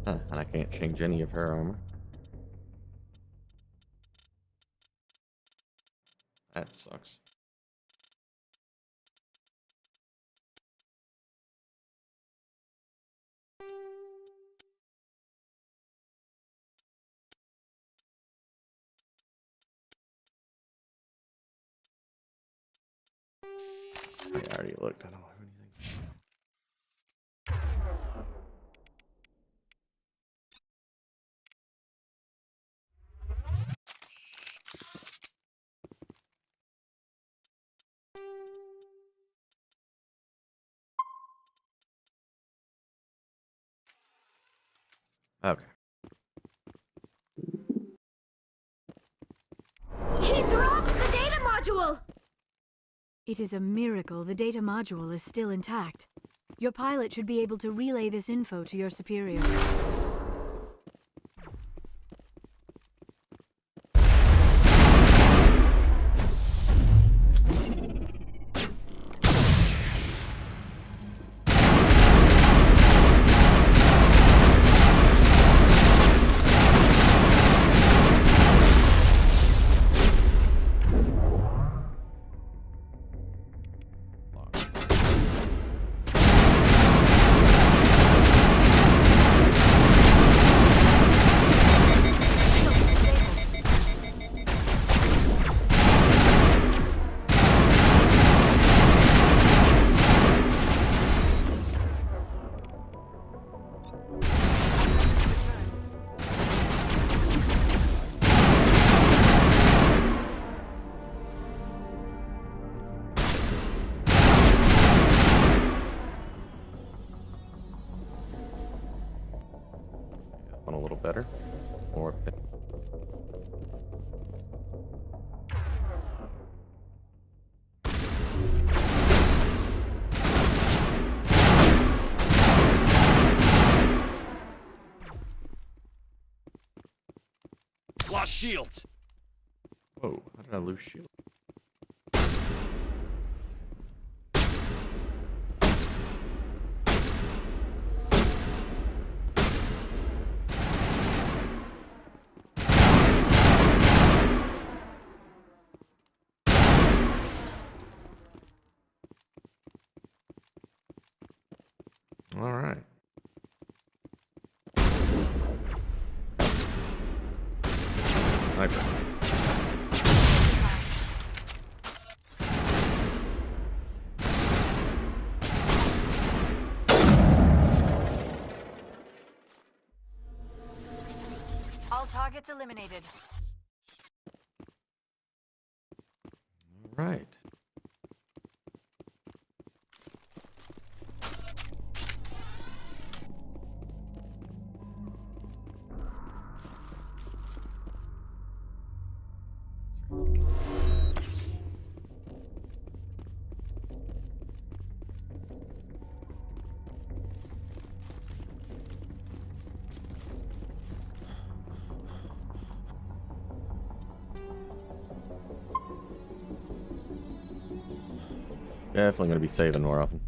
Huh, and I can't change any of her armor. That sucks. I already looked. I don't have anything. Okay. He dropped the data module! It is a miracle the data module is still intact. Your pilot should be able to relay this info to your superiors. shields. Whoa, how did I lose shield? All right. Sniper. All targets eliminated. All right. Definitely going to be saving more often.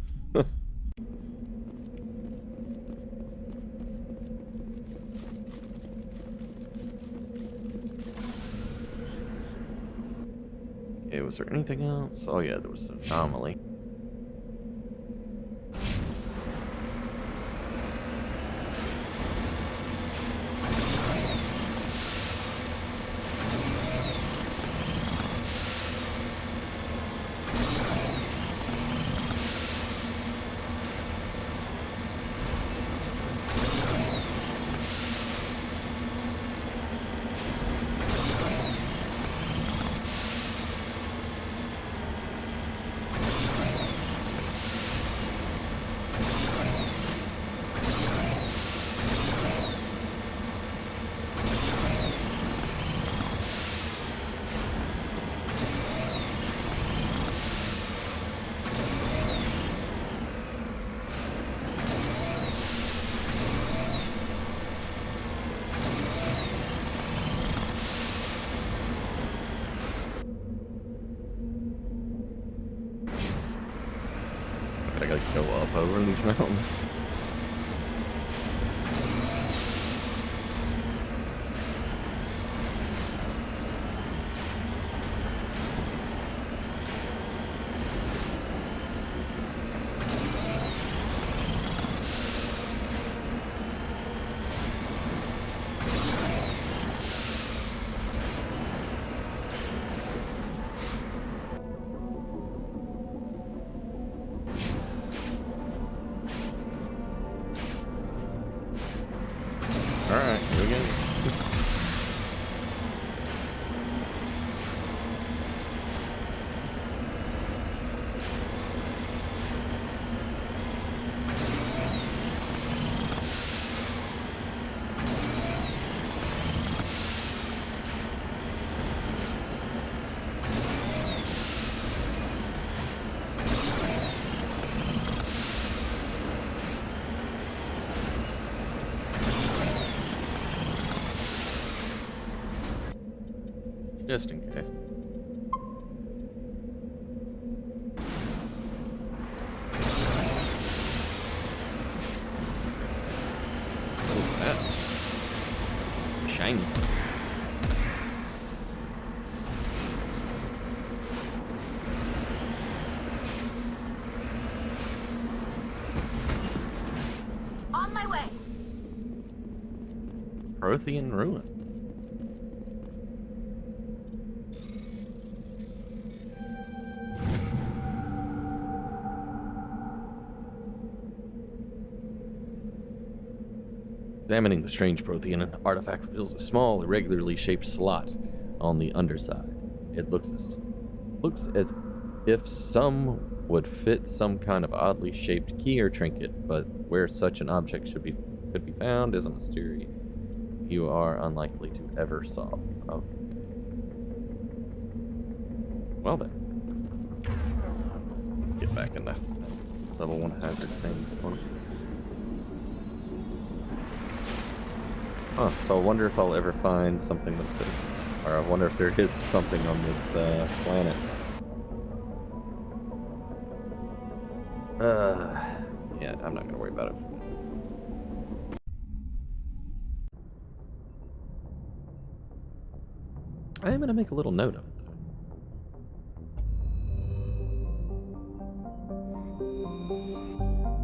Okay, was there anything else? Oh yeah, there was an anomaly. I gotta go up over these mountains. Alright, here we go. Just in case. Oh, that's shiny. On my way. Prothean ruin. Examining the strange Prothean, an artifact reveals a small, irregularly shaped slot on the underside. It looks as if some would fit some kind of oddly shaped key or trinket, but where such an object could be found is a mystery you are unlikely to ever solve. Okay. Well then. Get back in the level 1 hazard thing. Huh, so I wonder if I'll ever find something that fits. Or I wonder if there is something on this planet. Yeah, I'm not gonna worry about it. I am gonna make a little note of it, though.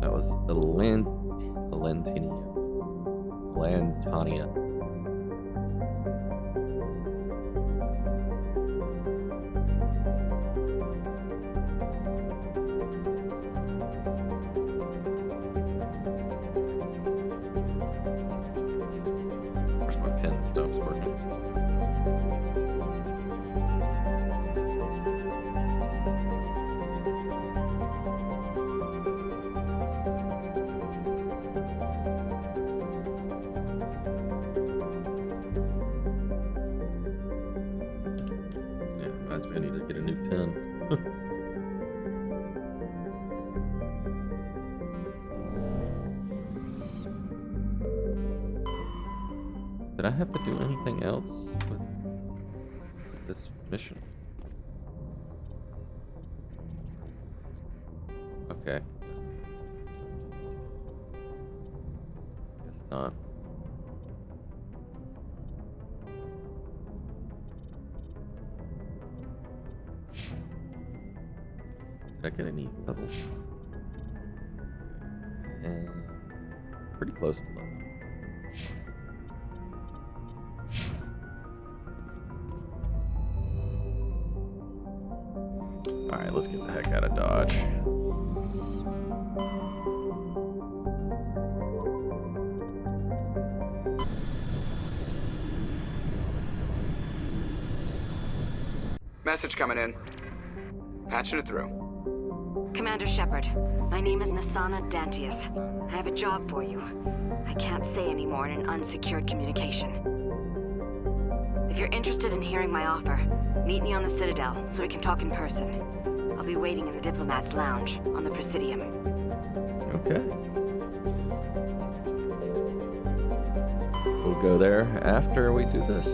That was Lantania. Where's my pen? Stops working. Yeah, reminds me I need to get a new pen. Did I have to do anything else with this mission? Okay. Guess not. Did I get any levels? Pretty close to level. Alright, let's get the heck out of Dodge. Message coming in. Patching it through. Commander Shepard, my name is Nasana Dantius. I have a job for you. I can't say any more in an unsecured communication. If you're interested in hearing my offer, meet me on the Citadel so we can talk in person. I'll be waiting in the Diplomat's Lounge on the Presidium. Okay. We'll go there after we do this.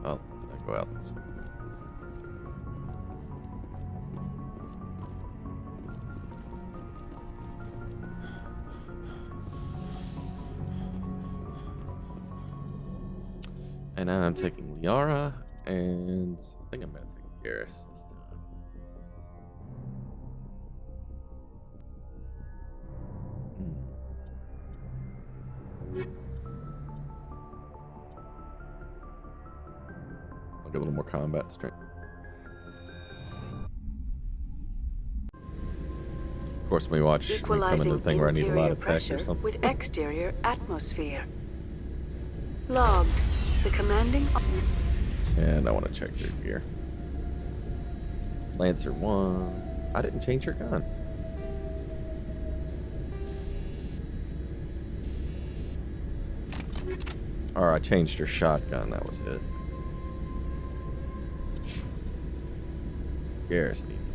Oh, did I go out this way? And now I'm taking Liara, and I think I'm gonna take Garrus this time. I'll get a little more combat strength. Of course, when we watch me come into the thing where I need a lot of tech or something. With exterior atmosphere. Logged. The commanding... And I want to check your gear. Lancer 1. I didn't change your gun. Or I changed your shotgun, that was it. Garrus needs it.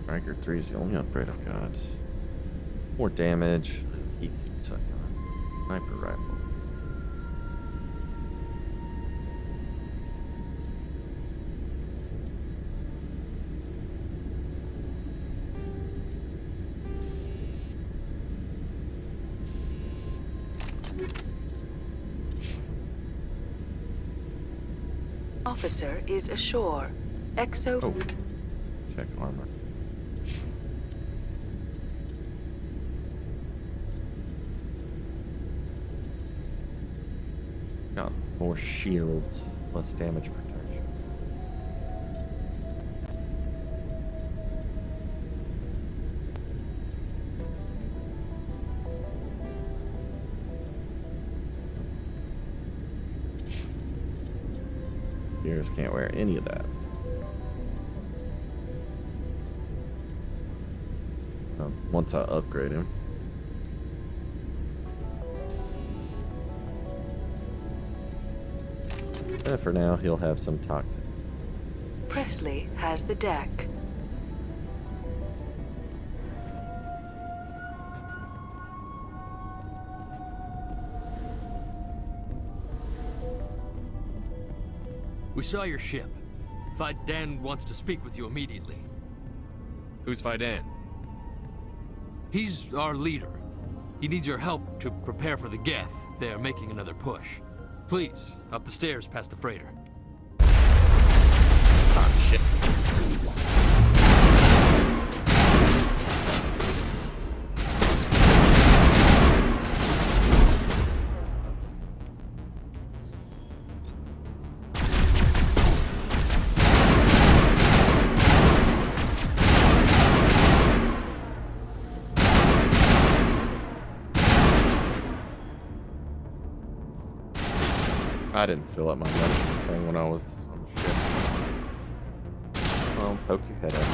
Striker 3 is the only upgrade I've got. More damage. Heat sucks on. Sniper rifle. Officer is ashore. Exo... Oh. Check armor. More shields, less damage protection. Gears can't wear any of that. Once I upgrade him. For now, he'll have some toxic. Presley has the deck. We saw your ship. Fidan wants to speak with you immediately. Who's Fidan? He's our leader. He needs your help to prepare for the Geth. They're making another push. Please, up the stairs past the freighter. Ah, shit. I didn't fill up my medicine thing when I was on the ship. Well, poke your head out.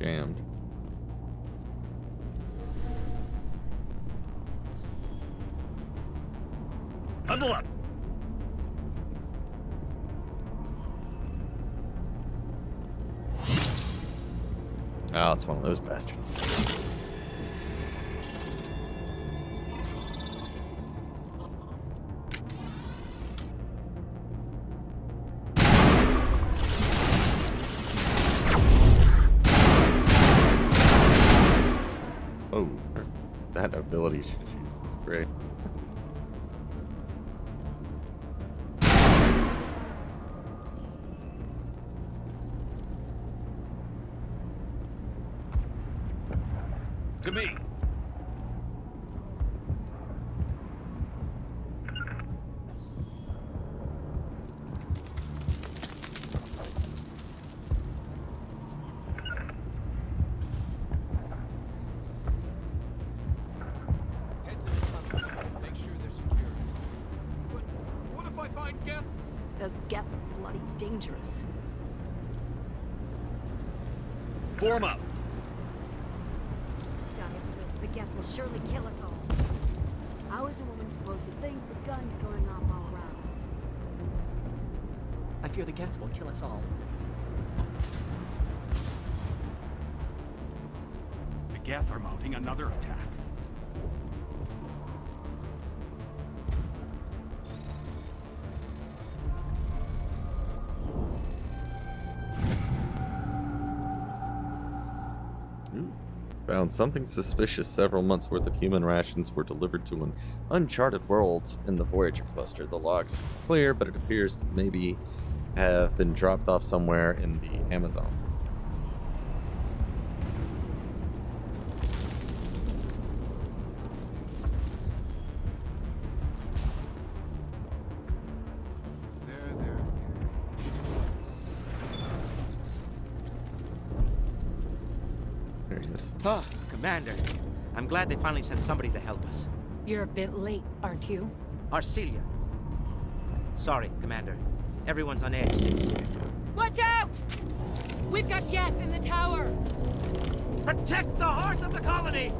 Jammed. Huddle up! Oh, it's one of those bastards. Oh, that ability she just used was great. To me! Head to the tunnels. Make sure they're secure. What if I find Geth? Those Geth are bloody dangerous. Form up! Die for this. The Geth will surely kill us all. How is a woman supposed to think with guns going off all around? I fear the Geth will kill us all. The Geth are mounting another attack. Ooh, Found something suspicious. Several months' worth of human rations were delivered to an uncharted world in the Voyager cluster. The logs are clear, but it appears maybe have been dropped off somewhere in the Amazon system. There he is. Oh, Commander. I'm glad they finally sent somebody to help us. You're a bit late, aren't you? Arcelia. Sorry, Commander. Everyone's on edge since... Watch out! We've got Geth in the tower! Protect the heart of the colony!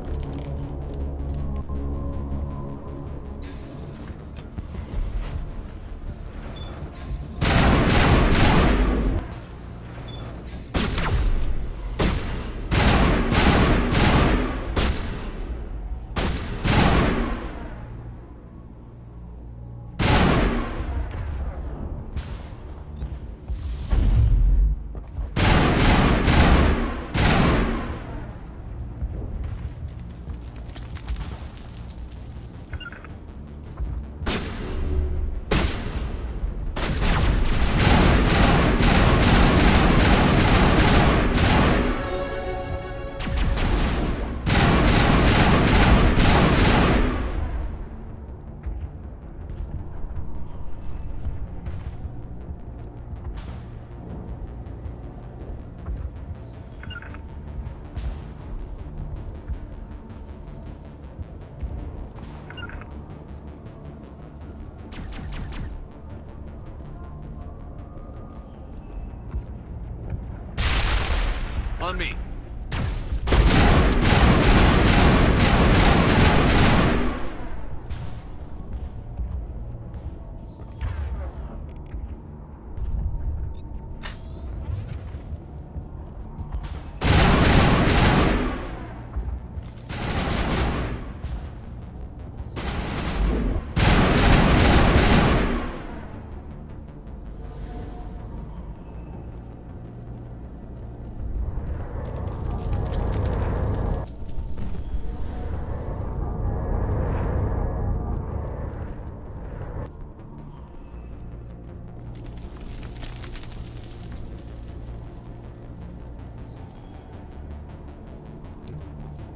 On me.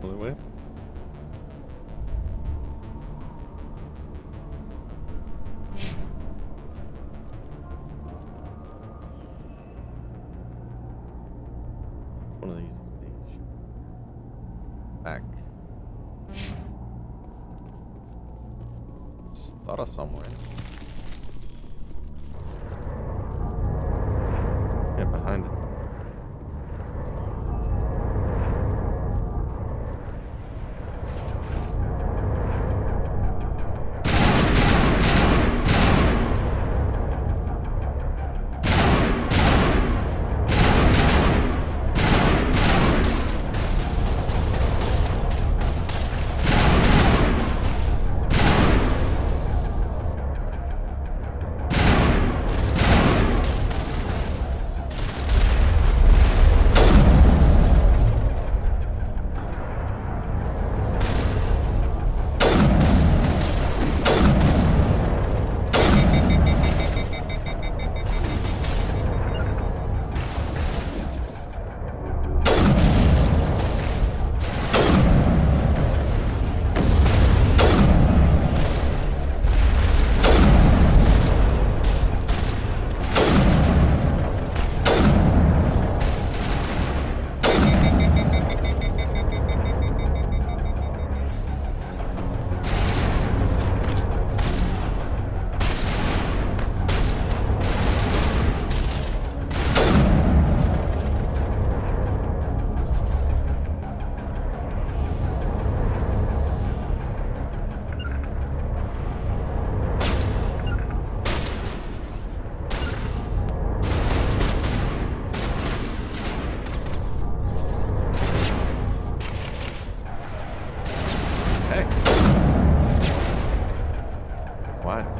Other way. One of these is me. Back. It's thought of somewhere. Yeah, behind it.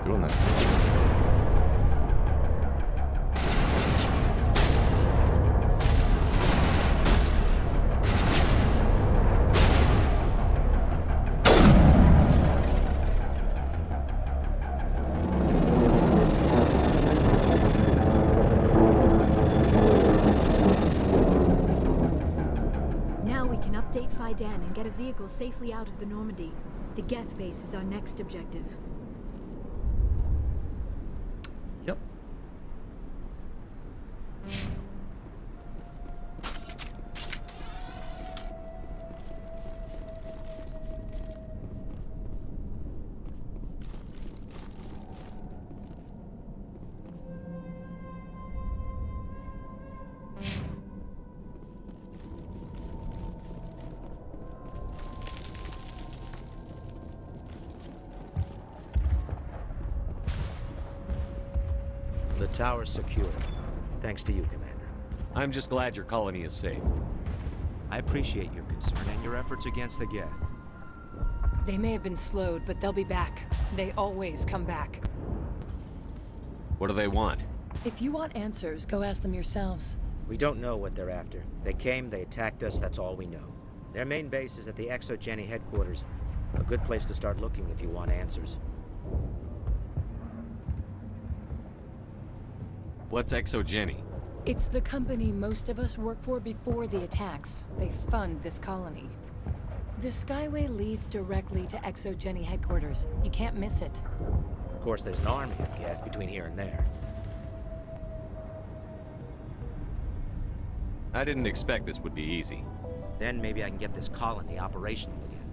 Doing that. notify Dan and get a vehicle safely out of the Normandy. The Geth base is our next objective. Yep. The tower's secure. Thanks to you, Commander. I'm just glad your colony is safe. I appreciate your concern and your efforts against the Geth. They may have been slowed, but they'll be back. They always come back. What do they want? If you want answers, go ask them yourselves. We don't know what they're after. They came, they attacked us, that's all we know. Their main base is at the ExoGeni headquarters. A good place to start looking if you want answers. What's ExoGeni? It's the company most of us work for before the attacks. They fund this colony. The Skyway leads directly to ExoGeni headquarters. You can't miss it. Of course, there's an army of Geth between here and there. I didn't expect this would be easy. Then maybe I can get this colony operational again.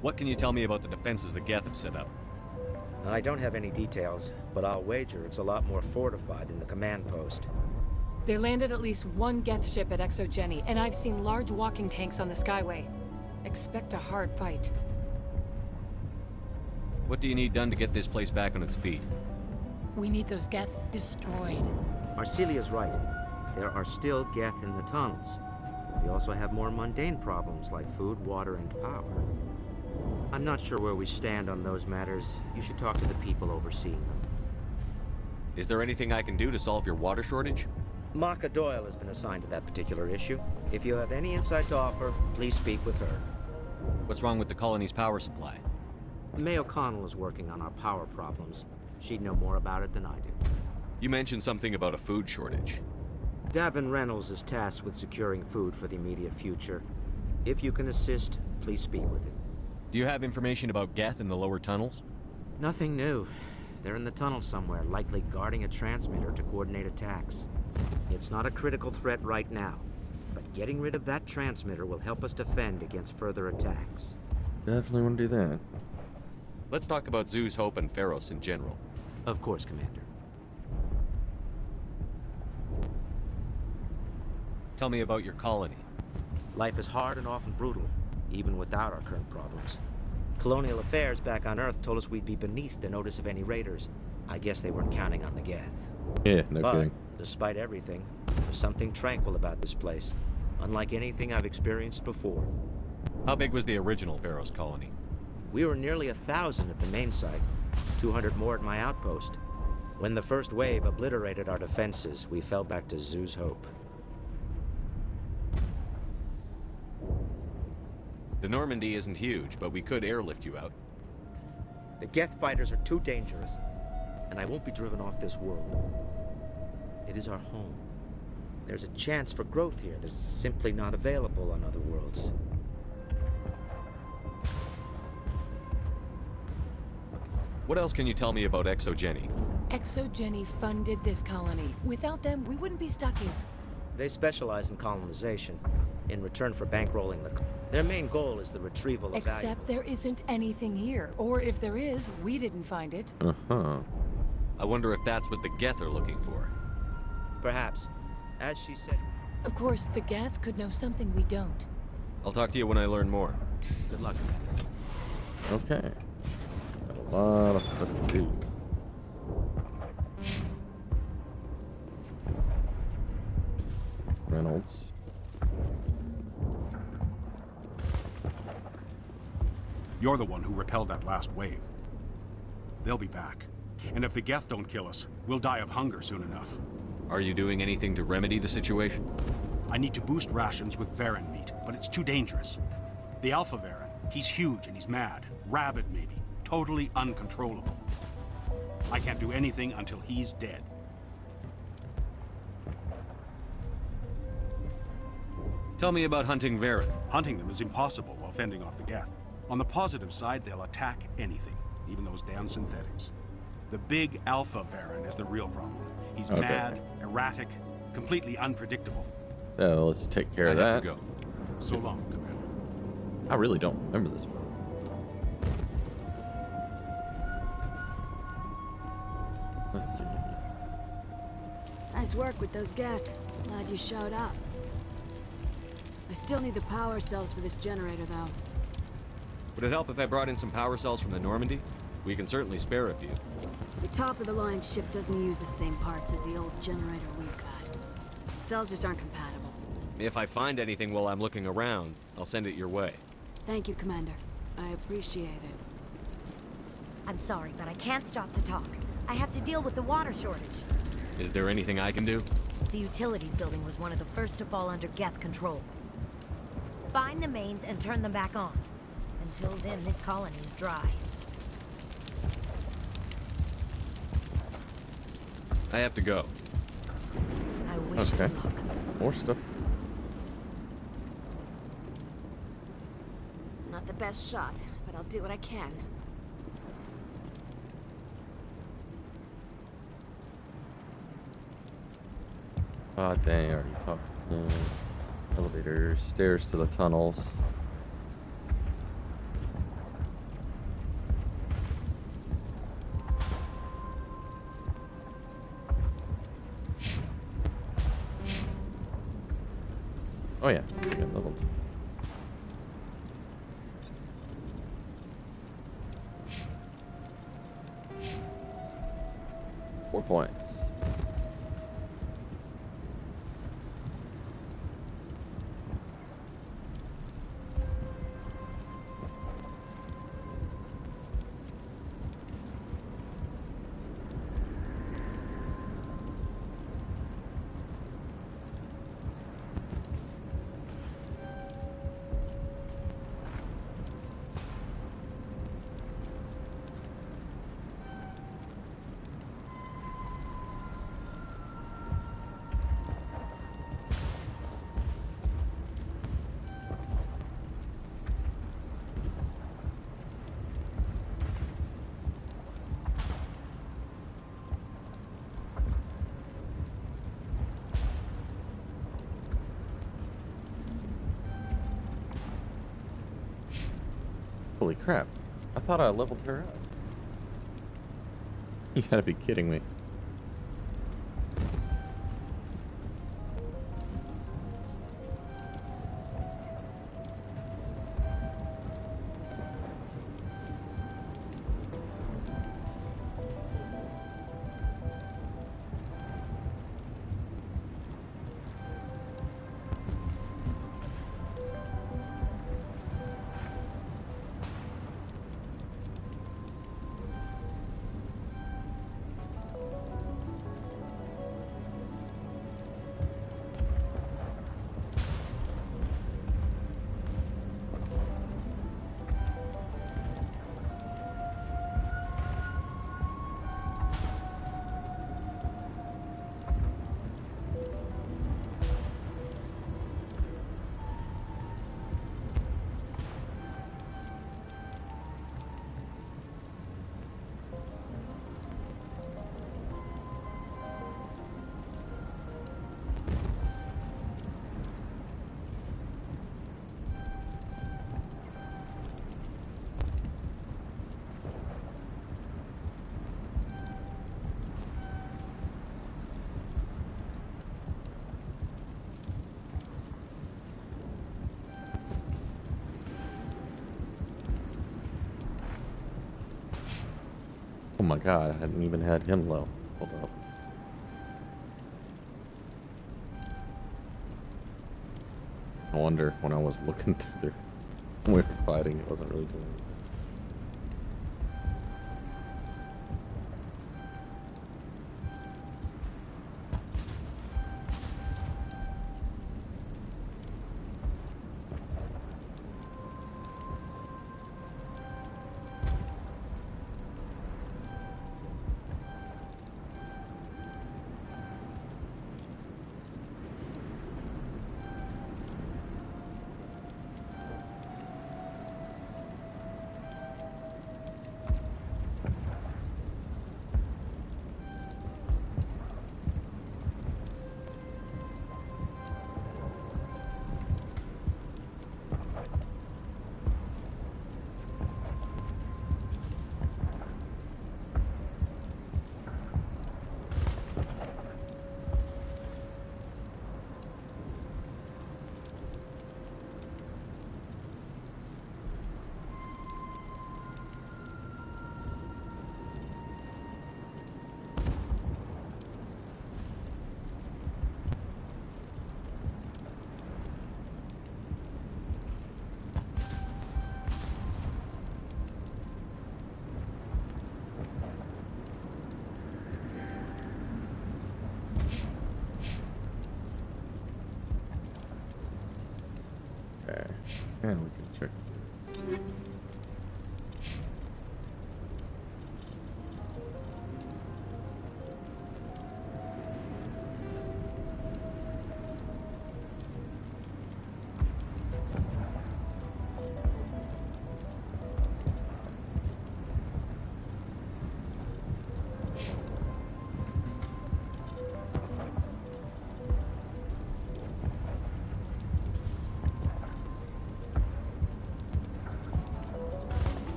What can you tell me about the defenses the Geth have set up? I don't have any details, but I'll wager it's a lot more fortified than the command post. They landed at least one Geth ship at ExoGeni, and I've seen large walking tanks on the Skyway. Expect a hard fight. What do you need done to get this place back on its feet? We need those Geth destroyed. Arcelia's right. There are still Geth in the tunnels. We also have more mundane problems like food, water, and power. I'm not sure where we stand on those matters. You should talk to the people overseeing them. Is there anything I can do to solve your water shortage? Maka Doyle has been assigned to that particular issue. If you have any insight to offer, please speak with her. What's wrong with the colony's power supply? May O'Connell is working on our power problems. She'd know more about it than I do. You mentioned something about a food shortage. Davin Reynolds is tasked with securing food for the immediate future. If you can assist, please speak with him. Do you have information about Geth in the lower tunnels? Nothing new. They're in the tunnel somewhere, likely guarding a transmitter to coordinate attacks. It's not a critical threat right now, but getting rid of that transmitter will help us defend against further attacks. Definitely want to do that. Let's talk about Zoo's Hope and Pharos in general. Of course, Commander. Tell me about your colony. Life is hard and often brutal, even without our current problems. Colonial Affairs back on Earth told us we'd be beneath the notice of any raiders. I guess they weren't counting on the Geth. Yeah, no kidding. Despite everything, there's something tranquil about this place, unlike anything I've experienced before. How big was the original Pharos colony? We were nearly 1,000 at the main site, 200 more at my outpost. When the first wave obliterated our defenses, we fell back to Zoo's Hope. The Normandy isn't huge, but we could airlift you out. The Geth fighters are too dangerous, and I won't be driven off this world. It is our home. There's a chance for growth here that's simply not available on other worlds. What else can you tell me about ExoGeni? ExoGeni funded this colony. Without them, we wouldn't be stuck here. They specialize in colonization, in return for bankrolling the... Their main goal is the retrieval of value. Except there isn't anything here. Or if there is, we didn't find it. Uh-huh. I wonder if that's what the Geth are looking for. Perhaps. As she said... Of course, the Geth could know something we don't. I'll talk to you when I learn more. Good luck, Commander. Okay. Got a lot of stuff to do. Reynolds. You're the one who repelled that last wave. They'll be back. And if the Geth don't kill us, we'll die of hunger soon enough. Are you doing anything to remedy the situation? I need to boost rations with Varen meat, but it's too dangerous. The Alpha Varen, he's huge and he's mad. Rabid, maybe. Totally uncontrollable. I can't do anything until he's dead. Tell me about hunting Varen. Hunting them is impossible while fending off the Geth. On the positive side, they'll attack anything, even those damn synthetics. The big Alpha Varen is the real problem. He's mad, erratic, completely unpredictable. So let's take care of that. I have to go. So long, Commander. I really don't remember this one. Let's see. Nice work with those Geth. Glad you showed up. I still need the power cells for this generator, though. Would it help if I brought in some power cells from the Normandy? We can certainly spare a few. The top-of-the-line ship doesn't use the same parts as the old generator we've got. The cells just aren't compatible. If I find anything while I'm looking around, I'll send it your way. Thank you, Commander. I appreciate it. I'm sorry, but I can't stop to talk. I have to deal with the water shortage. Is there anything I can do? The utilities building was one of the first to fall under Geth control. Find the mains and turn them back on. Until then, this colony is dry. I have to go. I wish you luck. More stuff. Not the best shot, but I'll do what I can. Ah, dang, I already talked to him. Elevators, stairs to the tunnels. Oh yeah, we got level. Four points. Holy crap. I thought I leveled her up. You gotta be kidding me. Oh my god, I hadn't even had him low. Hold up. I wonder when I was looking through there, when we were fighting, it wasn't really doing anything. And we can check.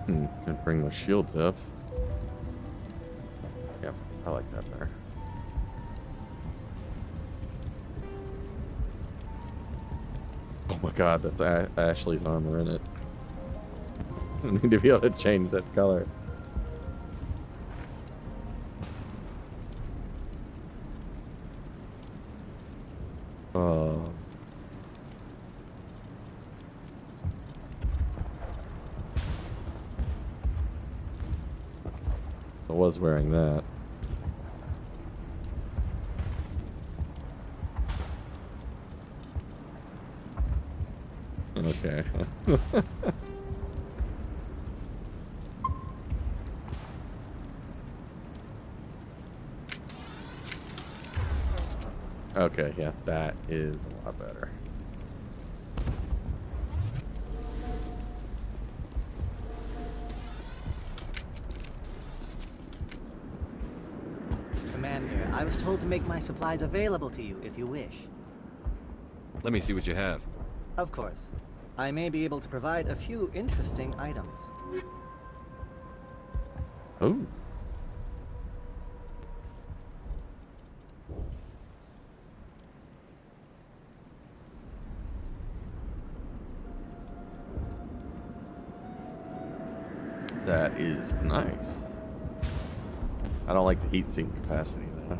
Can bring the shields up. Yep, I like that better. Oh my god, that's Ashley's armor in it. I need to be able to change that color. Oh. I was wearing that. Okay. Okay, yeah, that is a lot better. Commander, I was told to make my supplies available to you if you wish. Let me see what you have. Of course. I may be able to provide a few interesting items. Oh. That is nice. I don't like the heatsink capacity though.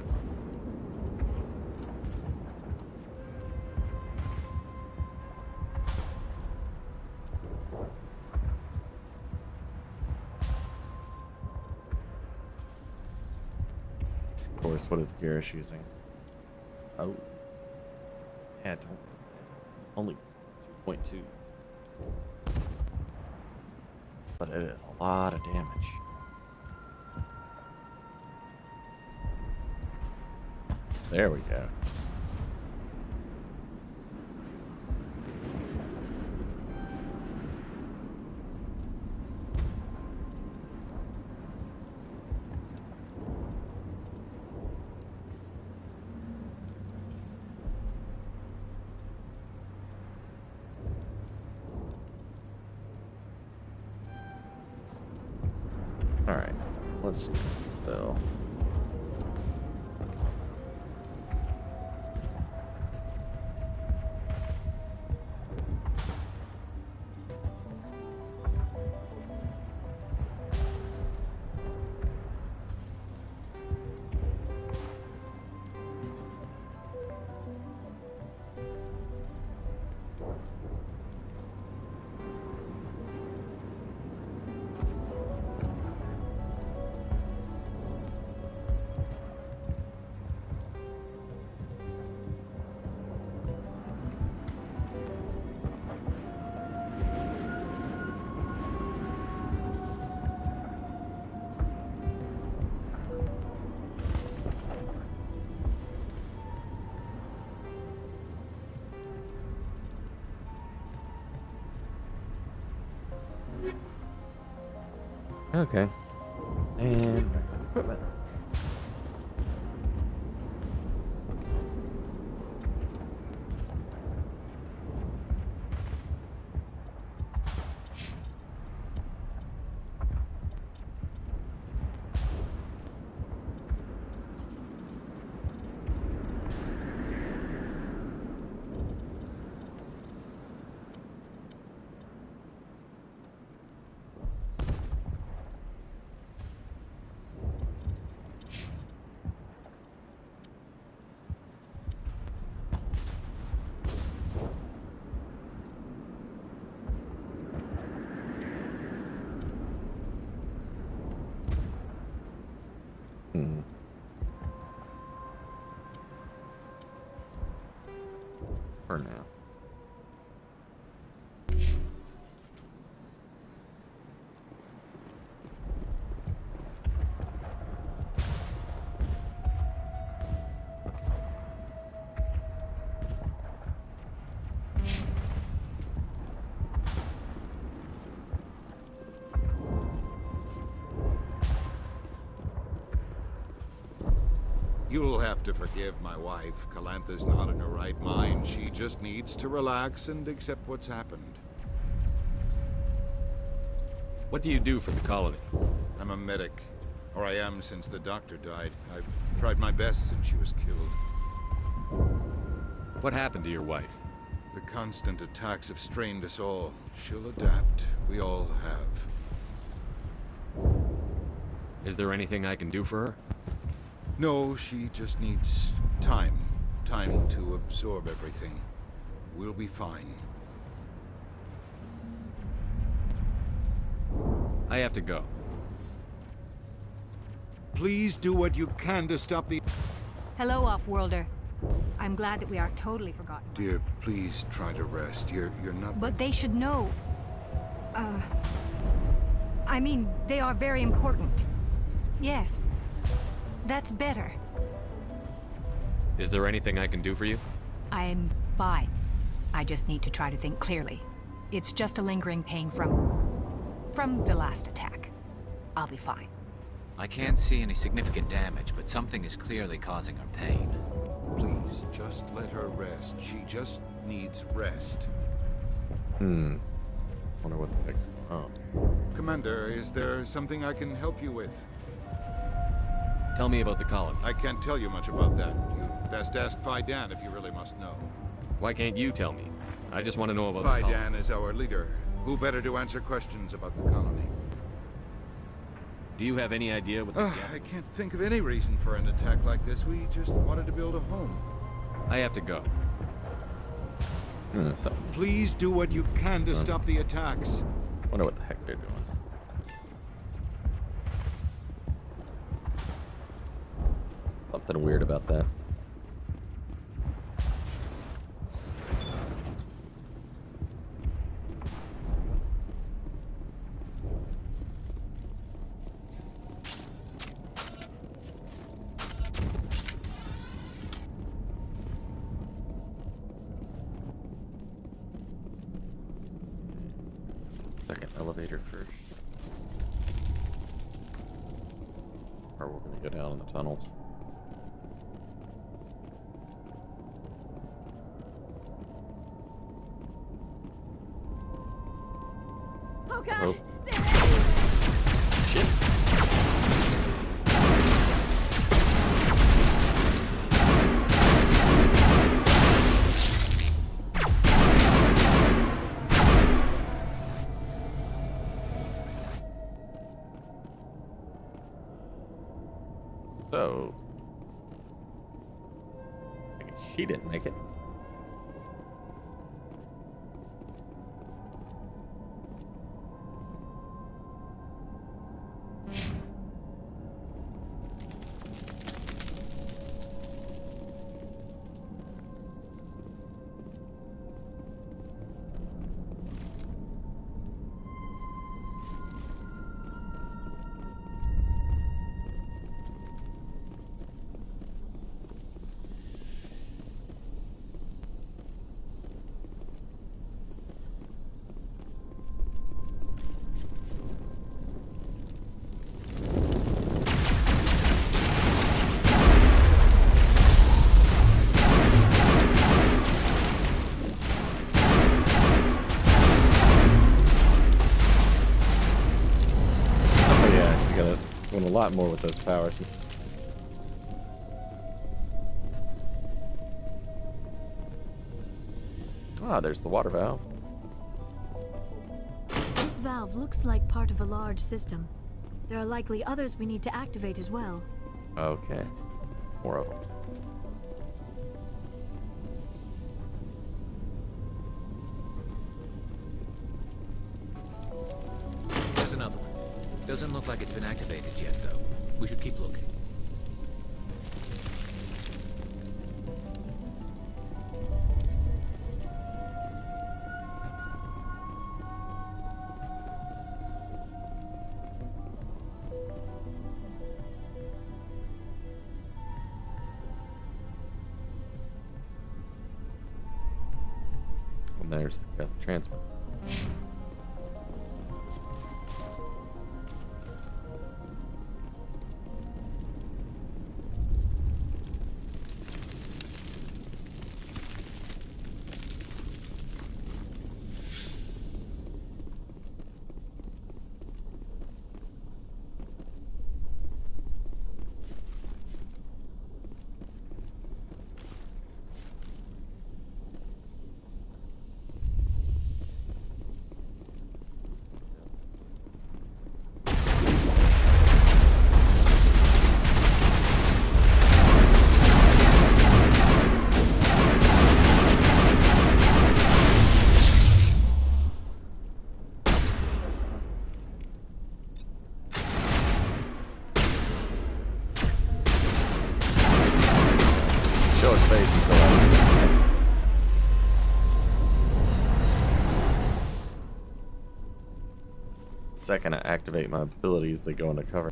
Of course, what is Garish using? Oh. Yeah, don't. Only 2.2. But it is a lot of damage. There we go. All right, let's so. Okay. And back to the equipment. Hmm. For now. You'll have to forgive my wife. Calantha's not in her right mind. She just needs to relax and accept what's happened. What do you do for the colony? I'm a medic. Or I am since the doctor died. I've tried my best since she was killed. What happened to your wife? The constant attacks have strained us all. She'll adapt. We all have. Is there anything I can do for her? No, she just needs time. Time to absorb everything. We'll be fine. I have to go. Please do what you can to stop the... Hello, Off-Worlder. I'm glad that we are totally forgotten. Dear, please try to rest. You're not... But they should know. I mean, they are very important. Yes. That's better. Is there anything I can do for you? I'm fine. I just need to try to think clearly. It's just a lingering pain from the last attack. I'll be fine. I can't see any significant damage, but something is clearly causing her pain. Please, just let her rest. She just needs rest. Wonder what the heck's going on. Commander, is there something I can help you with? Tell me about the colony. I can't tell you much about that. You best ask Fidan if you really must know. Why can't you tell me? I just want to know about the colony. Fidan is our leader. Who better to answer questions about the colony? Do you have any idea what the I can't think of any reason for an attack like this. We just wanted to build a home. I have to go. Please do what you can to stop the attacks. Wonder what the heck they're doing. Something weird about that. Second elevator first. Or we're gonna go down in the tunnels. Oh god! Oh. Shit. So, I guess she didn't make it. Doing a lot more with those powers. Ah, there's the water valve. This valve looks like part of a large system. There are likely others we need to activate as well. Okay. More of them. There's another one. Doesn't look like it's been activated yet, though. We should keep looking. there's the Geth transmitter. Show his face until the second I activate my abilities, they go into cover.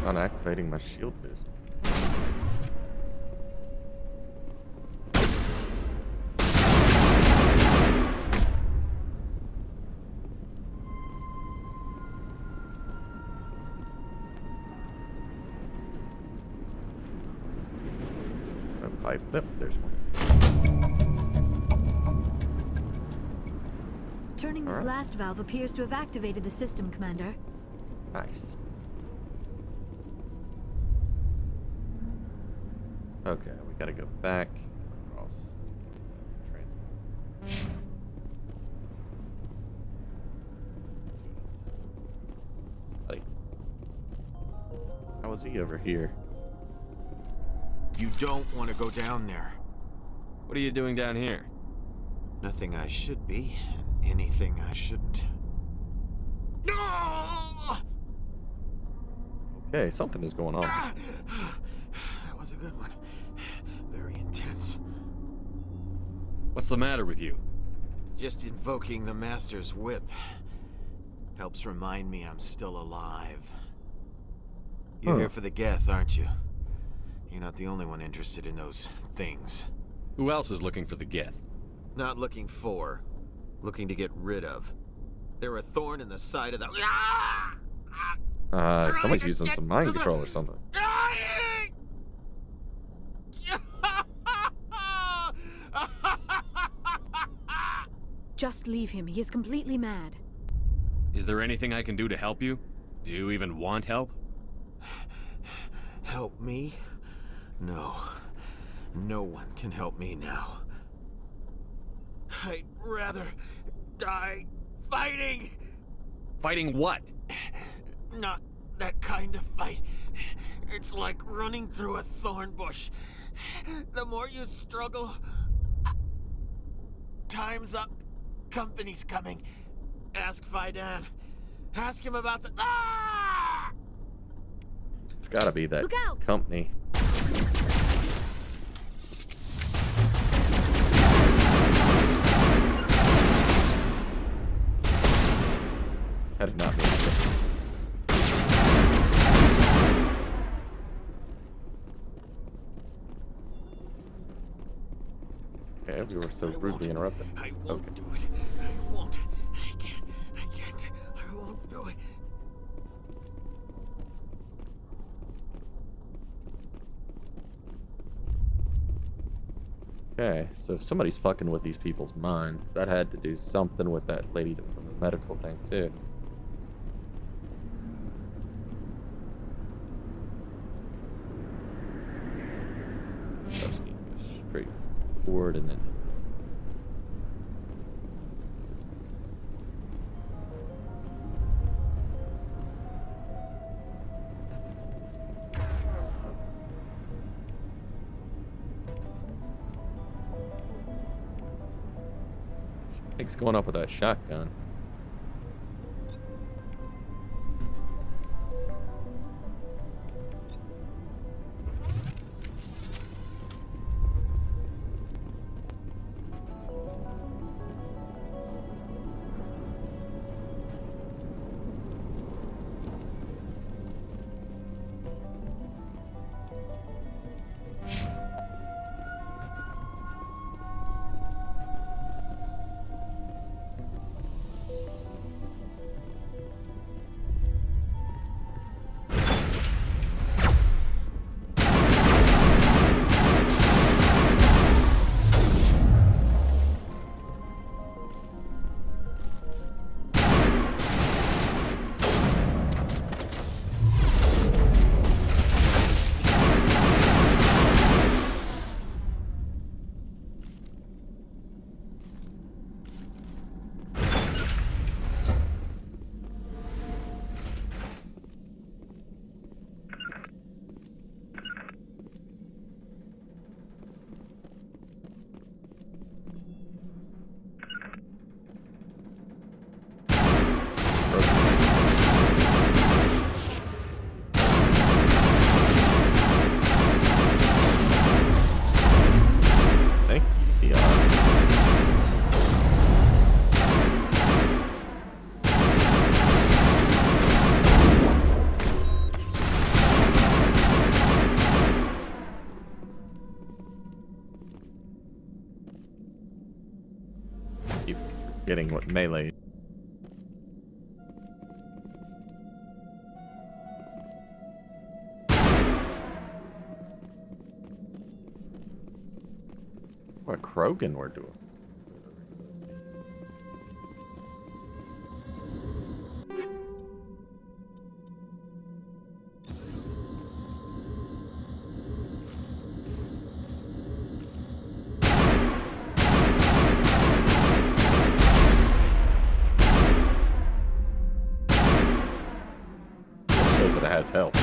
Unactivating my shield boost. No pipe. Yep, there's one. Turning this last valve appears to have activated the system, Commander. Nice. Okay, we gotta go back across to get to the transmitter. Somebody. How is he over here? You don't want to go down there. What are you doing down here? Nothing I should be, and anything I shouldn't. No! Okay, something is going on. That was a good one. Very intense. What's the matter with you? Just invoking the Master's whip helps remind me I'm still alive. You're here for the Geth, aren't you? You're not the only one interested in those things. Who else is looking for the Geth? Not looking for, looking to get rid of. They're a thorn in the side of the... Somebody's using some mind control or something. Just leave him. He is completely mad. Is there anything I can do to help you? Do you even want help? Help me? No. No one can help me now. I'd rather die fighting! Fighting what? Not that kind of fight. It's like running through a thorn bush. The more you struggle... Time's up. Company's coming. Ask Fidan. Ask him about the... Ah! It's gotta be that Look out! company. I did not mean to. Okay, we were so rudely interrupted. I won't do it. I won't. I can't. I won't do it. Okay, so if somebody's fucking with these people's minds, that had to do something with that lady that was on the medical thing too. So I just need to go straight forward and then to... What's going up with that shotgun? Getting what melee. What Krogan we're doing. Shows that it has help.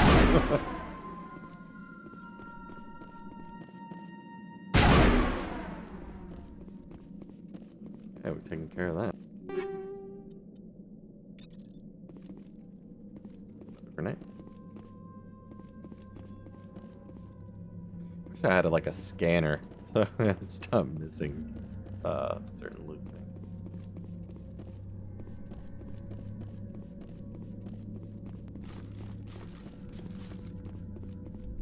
Yeah, we're taking care of that. Grenade. Wish I had like a scanner so I'd stop missing certain loot things.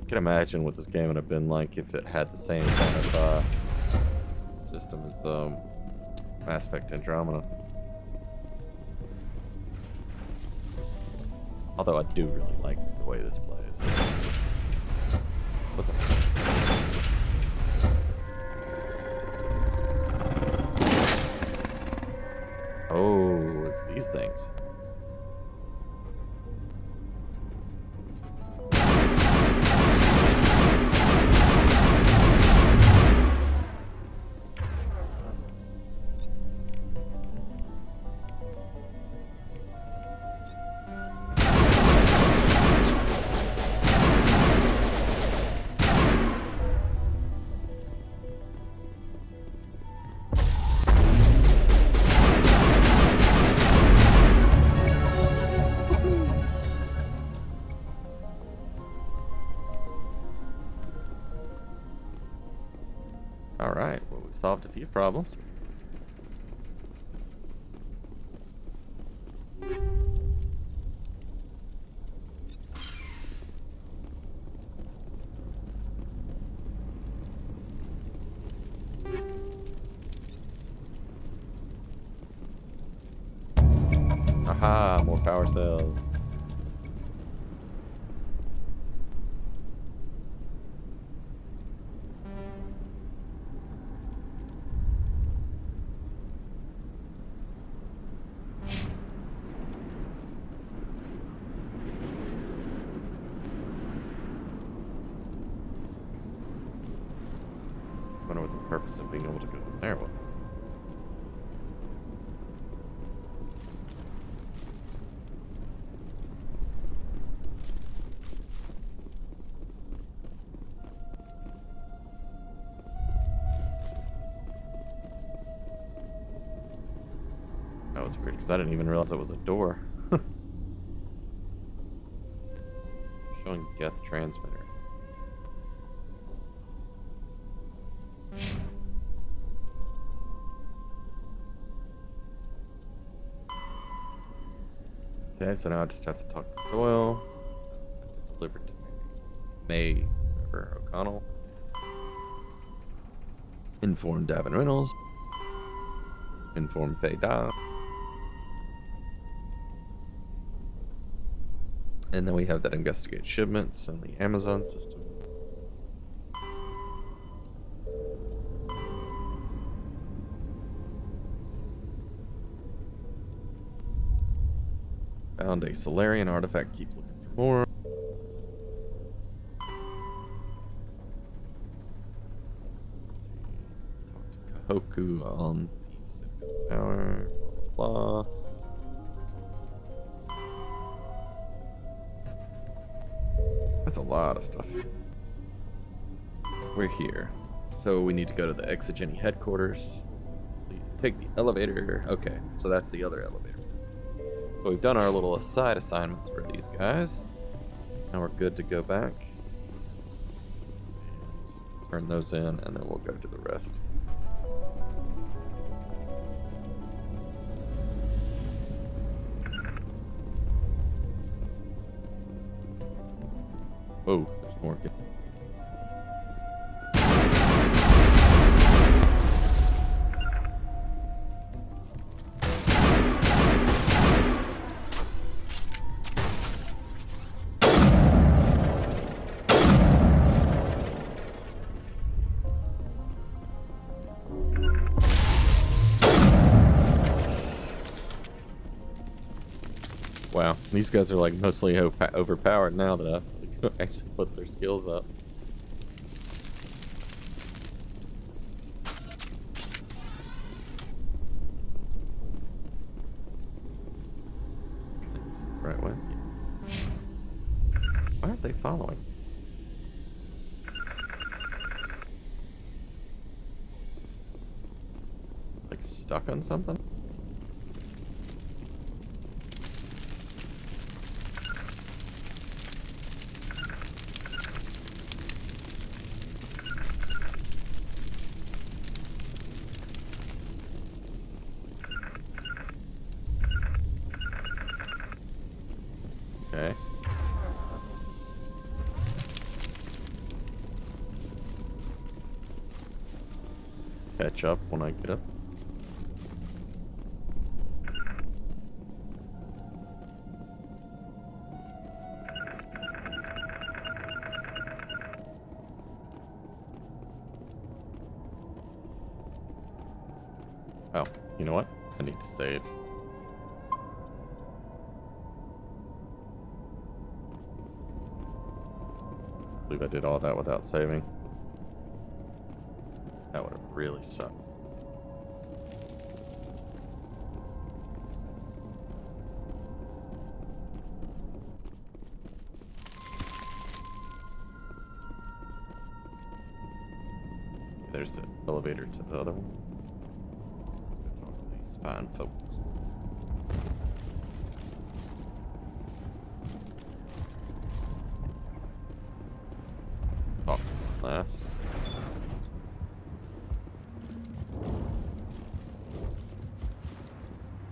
I can imagine what this game would have been like if it had the same kind of system as Mass Effect Andromeda. Although I do really like the way this plays. What's up? Oh, it's these things. Alright, well, we've solved a few problems. Aha, more power cells. Wonder what the purpose of being able to go there was. That was weird because I didn't even realize it was a door. Showing Geth transmitter. Okay, so now I just have to talk to Doyle. Deliver to May O'Connell. Inform Davin Reynolds. Inform Faye Da. And then we have that investigate shipments on the Amazon system. Found a Solarian artifact. Keep looking for more. Let's see. Talk to Kahoku on the Citadel Tower. Blah. That's a lot of stuff. We're here. So we need to go to the Exogeny headquarters. Take the elevator. Okay, so that's the other elevator. So we've done our little side assignments for these guys. Now we're good to go back. Turn those in, and then we'll go to the rest. Oh, there's more. Wow, these guys are like mostly overpowered now that I've actually put their skills up. I think this is the right way. Why aren't they following? Like stuck on something? Okay. Catch up when I get up. Oh, you know what? I need to save. I believe I did all that without saving. That would have really sucked. There's the elevator to the other one. Let's go talk to these fine folks. Talk to the last.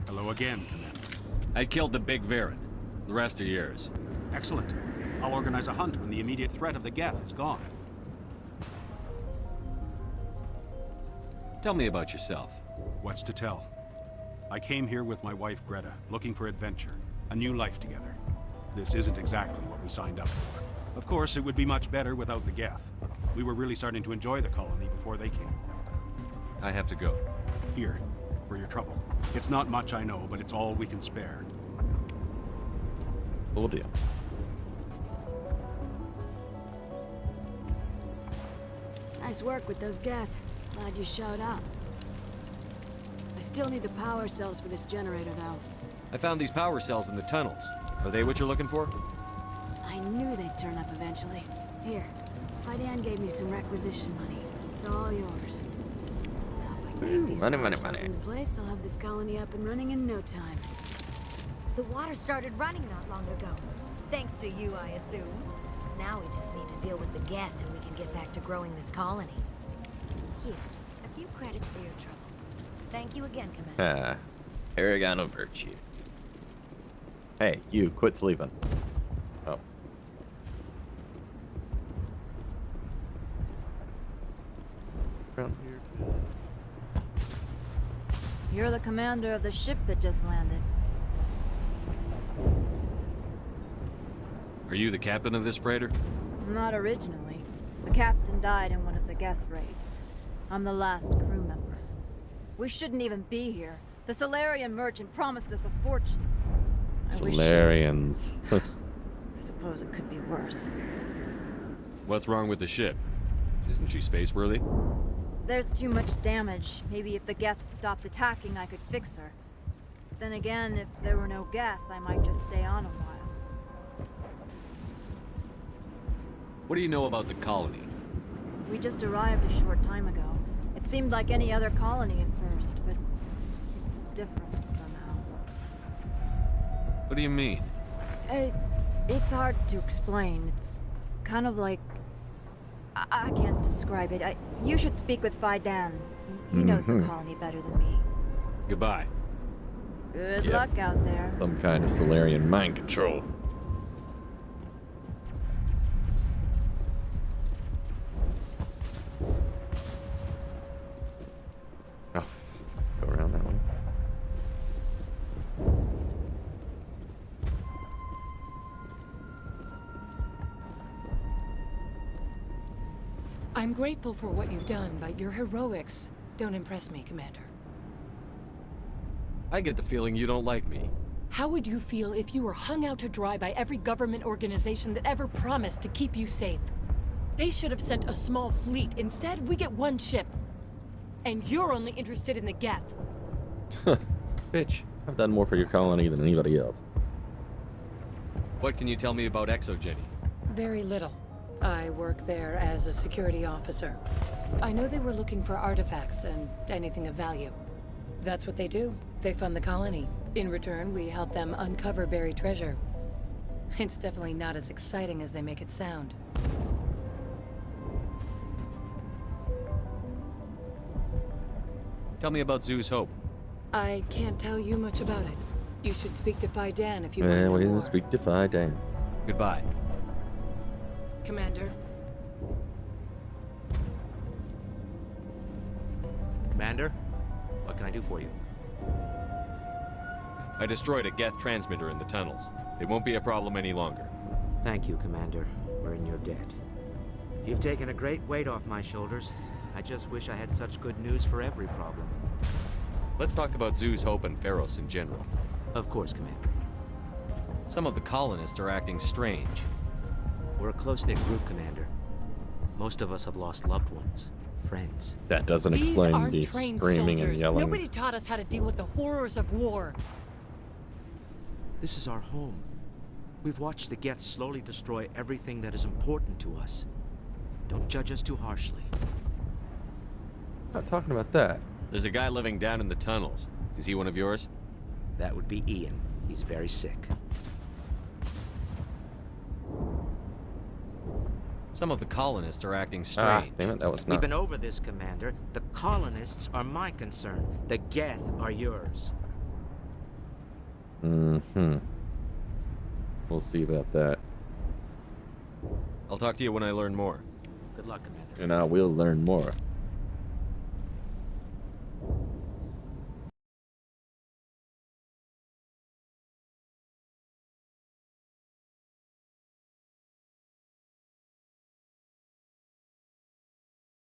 Hello again, Commander. I killed the big Varen. The rest are yours. Excellent. I'll organize a hunt when the immediate threat of the Geth is gone. Tell me about yourself. What's to tell? I came here with my wife Greta, looking for adventure, a new life together. This isn't exactly what we signed up for. Of course, it would be much better without the Geth. We were really starting to enjoy the colony before they came. I have to go. Here, for your trouble. It's not much, I know, but it's all we can spare. Cool deal. Nice work with those Geth. Glad you showed up. I still need the power cells for this generator, though. I found these power cells in the tunnels. Are they what you're looking for? I knew they'd turn up eventually. Here, Fidan gave me some requisition money. It's all yours. Now, if I can get these power cells into place, I'll have this colony up and running in no time. The water started running not long ago. Thanks to you, I assume. Now we just need to deal with the Geth and we can get back to growing this colony. Here, a few credits for your trouble. Thank you again, Commander. Paragon of virtue. Hey, you, quit sleeping. Oh. Around here too. You're the commander of the ship that just landed. Are you the captain of this freighter? Not originally. The captain died in one of the Geth raids. I'm the last crew member. We shouldn't even be here. The Solarian merchant promised us a fortune. Solarians. I suppose it could be worse. What's wrong with the ship? Isn't she space-worthy? There's too much damage. Maybe if the Geth stopped attacking, I could fix her. Then again, if there were no Geth, I might just stay on a while. What do you know about the colony? We just arrived a short time ago. It seemed like any other colony at first, but it's different somehow. What do you mean? It's hard to explain. It's kind of like... I can't describe it. You should speak with Fidan. He knows the colony better than me. Goodbye. Good luck out there. Some kind of Solarian mind control. Oh, go around that way. I'm grateful for what you've done, but your heroics don't impress me, Commander. I get the feeling you don't like me. How would you feel if you were hung out to dry by every government organization that ever promised to keep you safe? They should have sent a small fleet. Instead, we get one ship. And you're only interested in the Geth. Bitch, I've done more for your colony than anybody else. What can you tell me about ExoGenny? Very little. I work there as a security officer. I know they were looking for artifacts and anything of value. That's what they do. They fund the colony. In return, we help them uncover buried treasure. It's definitely not as exciting as they make it sound. Tell me about Zoo's Hope. I can't tell you much about it. You should speak to Phi Dan if you want to know we'll more. speak to Phi Dan. Goodbye. Commander. Commander, what can I do for you? I destroyed a Geth transmitter in the tunnels. It won't be a problem any longer. Thank you, Commander. We're in your debt. You've taken a great weight off my shoulders. I just wish I had such good news for every problem. Let's talk about Zoo's Hope and Pharos in general. Of course, Commander. Some of the colonists are acting strange. We're a close-knit group, Commander. Most of us have lost loved ones, friends. That doesn't These explain aren't the trained screaming soldiers. and yelling. Nobody taught us how to deal with the horrors of war. This is our home. We've watched the Geth slowly destroy everything that is important to us. Don't judge us too harshly. Not talking about that. There's a guy living down in the tunnels. Is he one of yours? That would be Ian. He's very sick. Some of the colonists are acting strange. Damn it, that was We've not. been over this, Commander. The colonists are my concern. The Geth are yours. Mm-hmm. We'll see about that. I'll talk to you when I learn more. Good luck, Commander. And I will learn more.